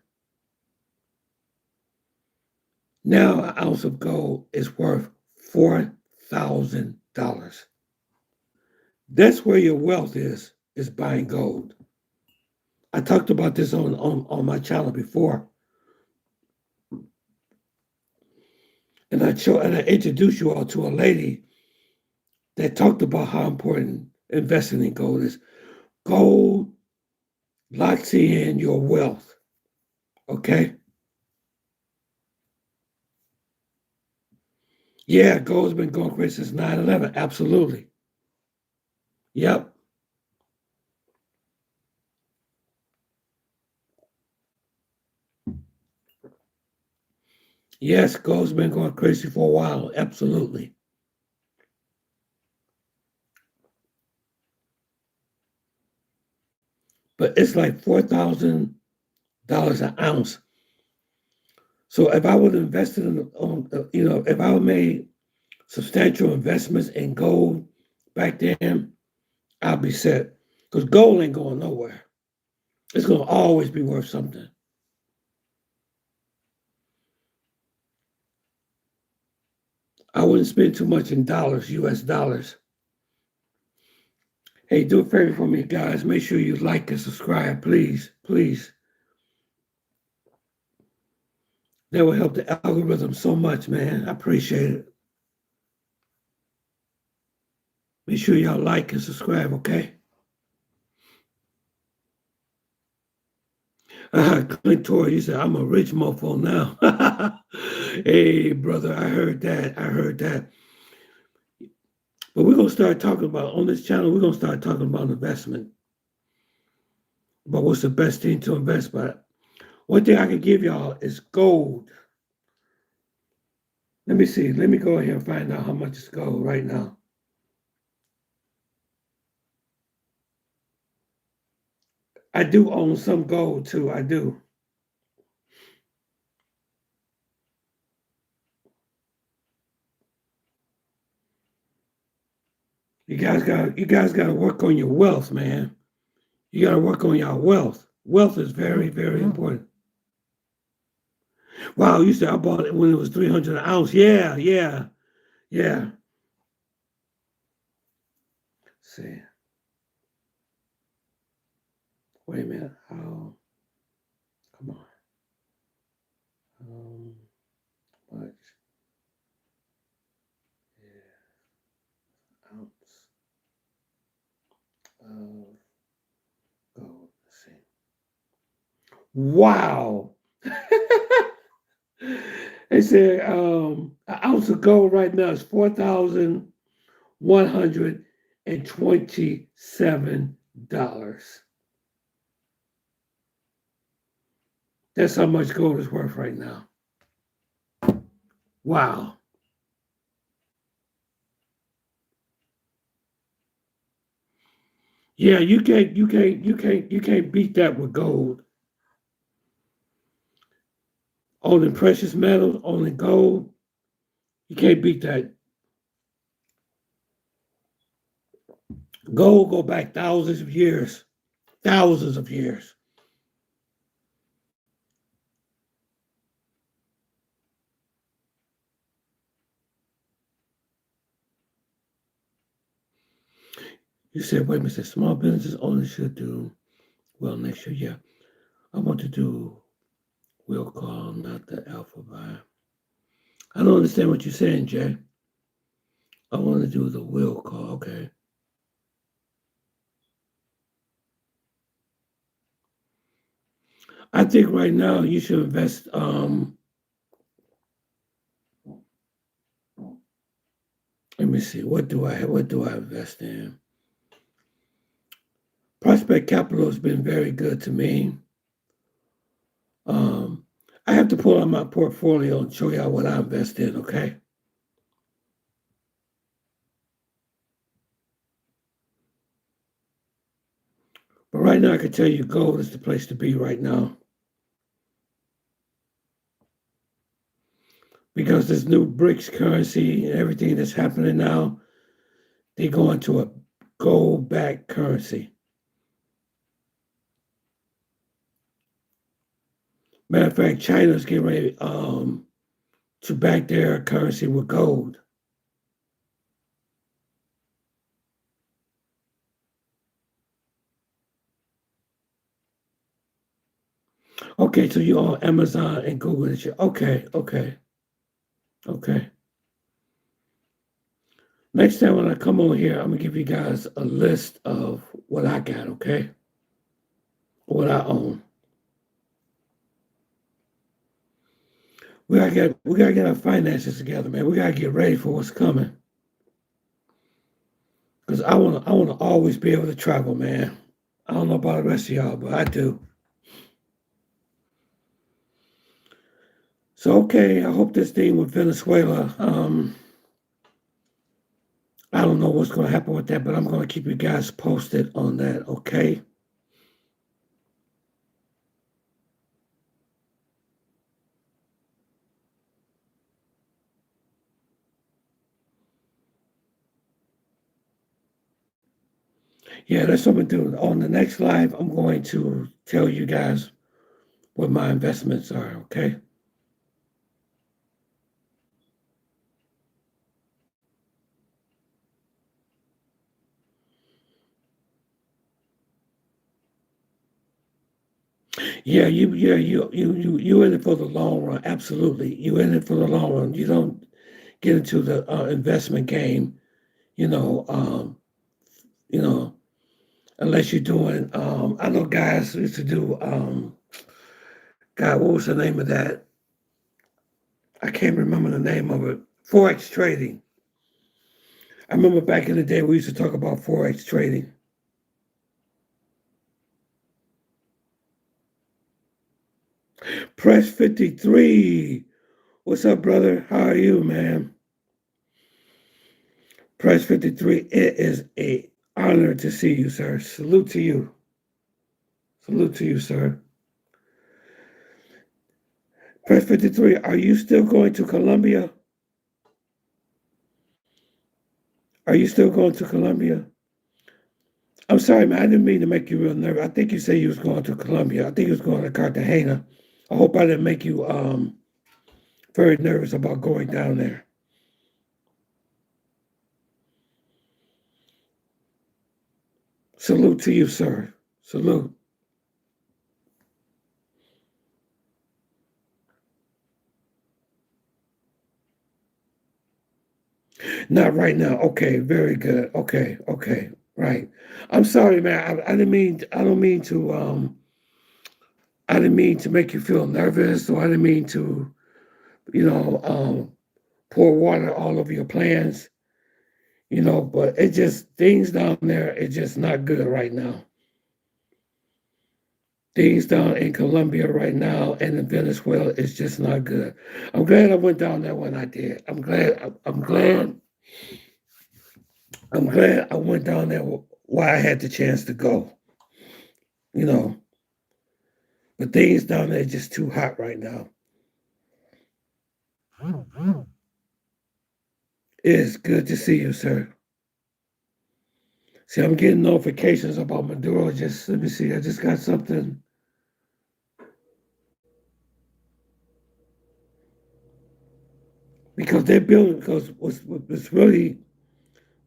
Now an ounce of gold is worth $4,000. That's where your wealth is buying gold. I talked about this on my channel before. And I introduced you all to a lady that talked about how important investing in gold is. Gold locks in your wealth. Okay? Yeah, gold's been going crazy since 9/11. Absolutely. Yep. Yes, gold's been going crazy for a while. Absolutely. But it's like $4,000 an ounce. So if I would invest if I would made substantial investments in gold back then, I'll be set. Because gold ain't going nowhere. It's going to always be worth something. I wouldn't spend too much in dollars, US dollars. Hey, do a favor for me, guys. Make sure you like and subscribe, please. Please. That will help the algorithm so much, man. I appreciate it. Make sure y'all like and subscribe, okay? Clint Torrey, you said, I'm a rich mofo now. Hey, brother, I heard that. But we're going to start talking about, on this channel, we're going to start talking about investment. But what's the best thing to invest by? One thing I can give y'all is gold. Let me see. Let me go ahead and find out how much is gold right now. I do own some gold too. I do. You guys got to work on your wealth, man. You got to work on your wealth. Wealth is very, very important. Wow, you said I bought it when it was 300 an ounce. Yeah. Let's see. Wait a minute. Come on. Much ounce of gold? Let's see. Wow. They said an ounce of gold right now is $4,127. That's how much gold is worth right now. Wow. Yeah, you can't beat that with gold. Owning precious metals, owning gold, you can't beat that. Gold go back thousands of years. Thousands of years. You said, wait a minute, small businesses only should do well next year. Yeah. I want to do will call, not the alpha buy. I don't understand what you're saying, Jay. I want to do the will call. Okay. I think right now you should invest. Let me see. What do I invest in? Prospect Capital has been very good to me. I have to pull out my portfolio and show y'all what I invest in. Okay. But right now, I can tell you gold is the place to be right now. Because this new BRICS currency and everything that's happening now, they're going to a gold-backed currency. Matter of fact, China's getting ready to back their currency with gold. Okay, so you're on Amazon and Google and shit. Okay. Next time when I come on here, I'm gonna give you guys a list of what I got, okay? What I own. We gotta get our finances together, man. We gotta get ready for what's coming. Because I wanna always be able to travel, man. I don't know about the rest of y'all, but I do. So okay, I hope this thing with Venezuela, I don't know what's gonna happen with that, but I'm gonna keep you guys posted on that, okay? Yeah, that's what I'm doing. On the next live, I'm going to tell you guys what my investments are, okay? Yeah, you in it for the long run. Absolutely, you in it for the long run. You don't get into the investment game, you know, you know, unless you're doing. I know guys used to do. God, what was the name of that? I can't remember the name of it. Forex trading. I remember back in the day we used to talk about forex trading. Press 53. What's up, brother? How are you, man? Press 53. It is a honor to see you, sir. Salute to you. Salute to you, sir. Press 53. Are you still going to Colombia? Are you still going to Colombia? I'm sorry, man. I didn't mean to make you real nervous. I think you said you was going to Colombia. I think you was going to Cartagena. I hope I didn't make you very nervous about going down there. Salute to you, sir. Salute. Not right now. Okay, very good. Okay, okay, right. I'm sorry, man. I didn't mean. I don't mean to. I didn't mean to make you feel nervous, or I didn't mean to, you know, pour water all over your plans. But it just things down there. It's just not good right now. Things down in Colombia right now and in Venezuela is just not good. I'm glad I went down there when I did. I'm glad. I'm glad. I'm glad I went down there while I had the chance to go. You know, but things down there are just too hot right now. It's good to see you, sir. See, I'm getting notifications about Maduro. Just let me see. I just got something because they're building. Because what's really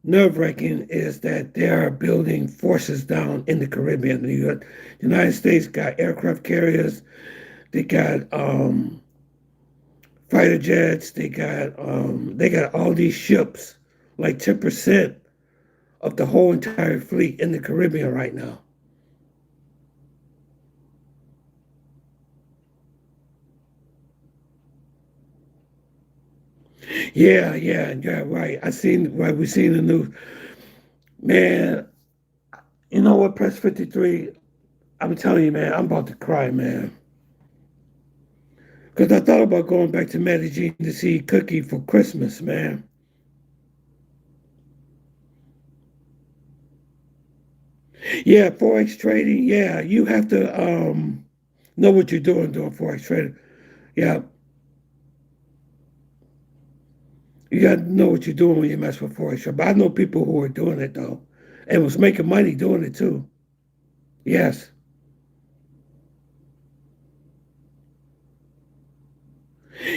nerve wracking is that they are building forces down in the Caribbean. The United States got aircraft carriers. They got fighter jets. They got all these ships, like 10% of the whole entire fleet in the Caribbean right now. Yeah, yeah, yeah, right. I seen right. We seen the news, man. You know what, Press 53? I'm telling you, man. I'm about to cry, man. Because I thought about going back to Medellin to see Cookie for Christmas, man. Yeah, forex trading. Yeah, you have to know what you're doing forex trading. Yeah, you got to know what you're doing when you mess with forex trading. But I know people who are doing it though, and was making money doing it too. Yes.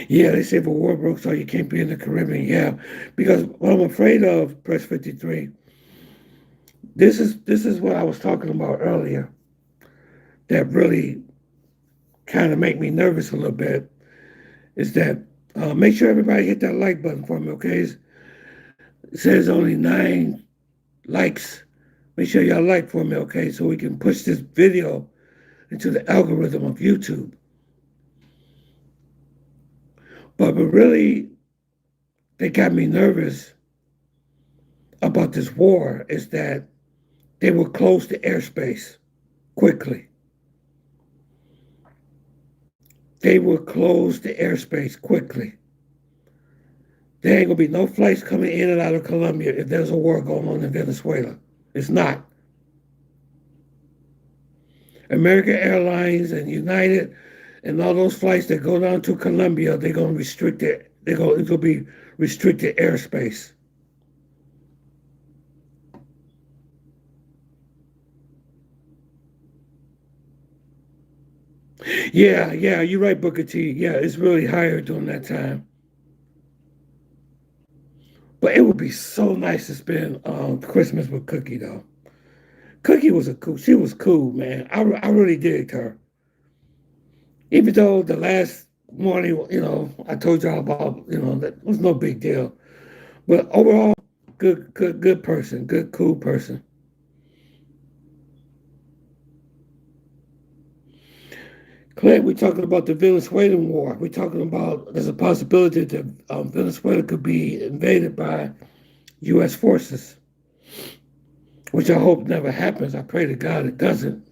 Yeah, they say if a war broke out, you can't be in the Caribbean. Yeah, because what I'm afraid of, Press 53. This is what I was talking about earlier. That really kind of make me nervous a little bit. Is that make sure everybody hit that like button for me, okay? It says only 9 likes. Make sure y'all like for me, okay? So we can push this video into the algorithm of YouTube. But really, they got me nervous about this war is that they will close the airspace quickly. They will close the airspace quickly. There ain't gonna be no flights coming in and out of Colombia if there's a war going on in Venezuela. It's not. American Airlines and United and all those flights that go down to Colombia, they're gonna restrict it. It'll be restricted airspace. Yeah, yeah, you're right, Booker T. Yeah, it's really higher during that time. But it would be so nice to spend Christmas with Cookie though. Cookie was she was cool, man. I really digged her. Even though the last morning, I told y'all about, that was no big deal. But overall, good person, good, cool person. Clint, we're talking about the Venezuelan war. We're talking about there's a possibility that Venezuela could be invaded by U.S. forces, which I hope never happens. I pray to God it doesn't.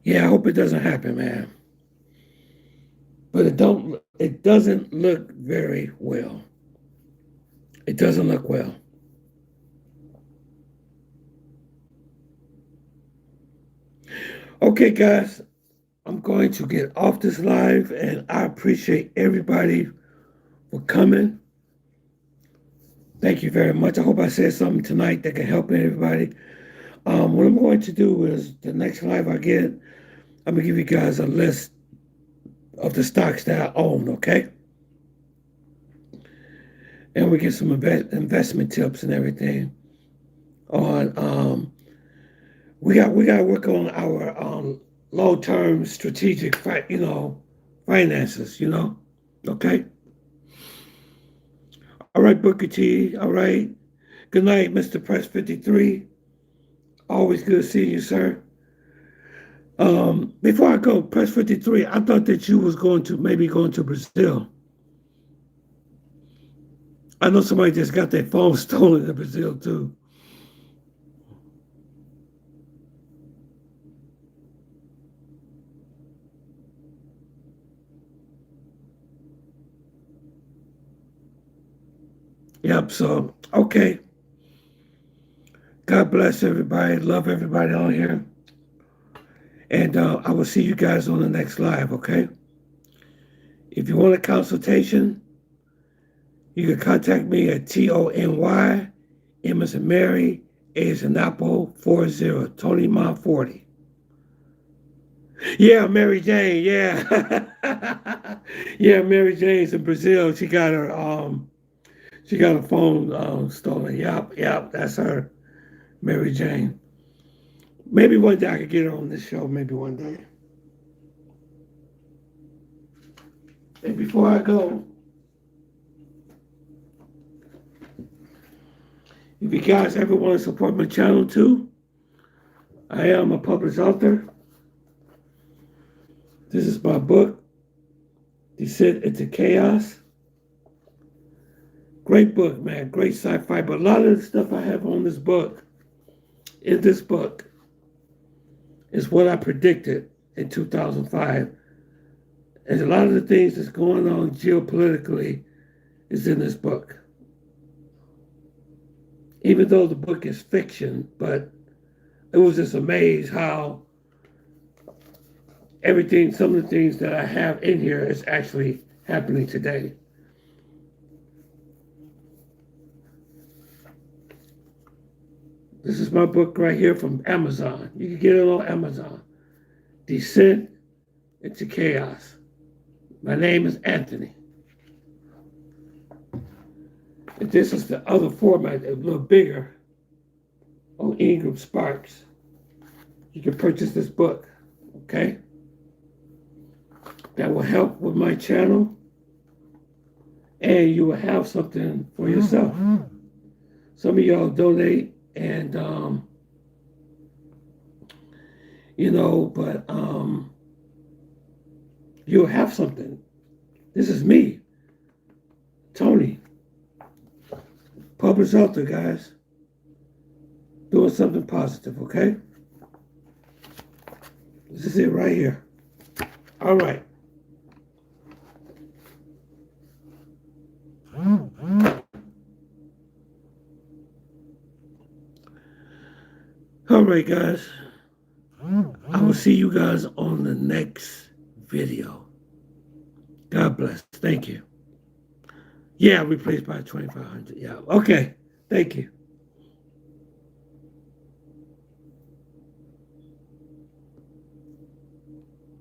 Yeah, I hope it doesn't happen, man. But it doesn't look very well. It doesn't look well. Okay, guys, I'm going to get off this live, and I appreciate everybody for coming. Thank you very much. I hope I said something tonight that can help everybody. What I'm going to do is the next live I get, I'm gonna give you guys a list of the stocks that I own, okay? And we get some investment tips and everything on we got to work on our long-term strategic finances, okay? All right, Booker T. All right. Good night, Mr. Press 53. Always good seeing you, sir. Before I go, Press 53, I thought that you was maybe going to Brazil. I know somebody just got their phone stolen in Brazil too. Yep, so, okay. God bless everybody. Love everybody on here. And I will see you guys on the next live, okay? If you want a consultation, you can contact me at TONY, M as in Mary, A as in Apple, 40, Tony Mom 40. Yeah, Mary Jane, yeah. Yeah, Mary Jane's in Brazil. She got her phone stolen. Yep, that's her, Mary Jane. Maybe one day I could get her on this show, maybe one day. And before I go, if you guys ever want to support my channel too, I am a published author. This is my book, Descent into Chaos. Great book, man. Great sci-fi. But a lot of the stuff I have on this book, in this book, is what I predicted in 2005. And a lot of the things that's going on geopolitically is in this book. Even though the book is fiction, but it was just amazed how some of the things that I have in here is actually happening today. This is my book right here from Amazon. You can get it on Amazon. Descent into Chaos. My name is Anthony. And this is the other format, a little bigger, on Ingram Sparks. You can purchase this book, okay? That will help with my channel, and you will have something for yourself. Some of y'all donate, and but you'll have something. This is me, Tony, published author, guys, doing something positive, okay? This is it right here. All right. All right, guys. I will see you guys on the next video. God bless. Thank you. Yeah, replaced by 2500. Yeah. Okay. Thank you.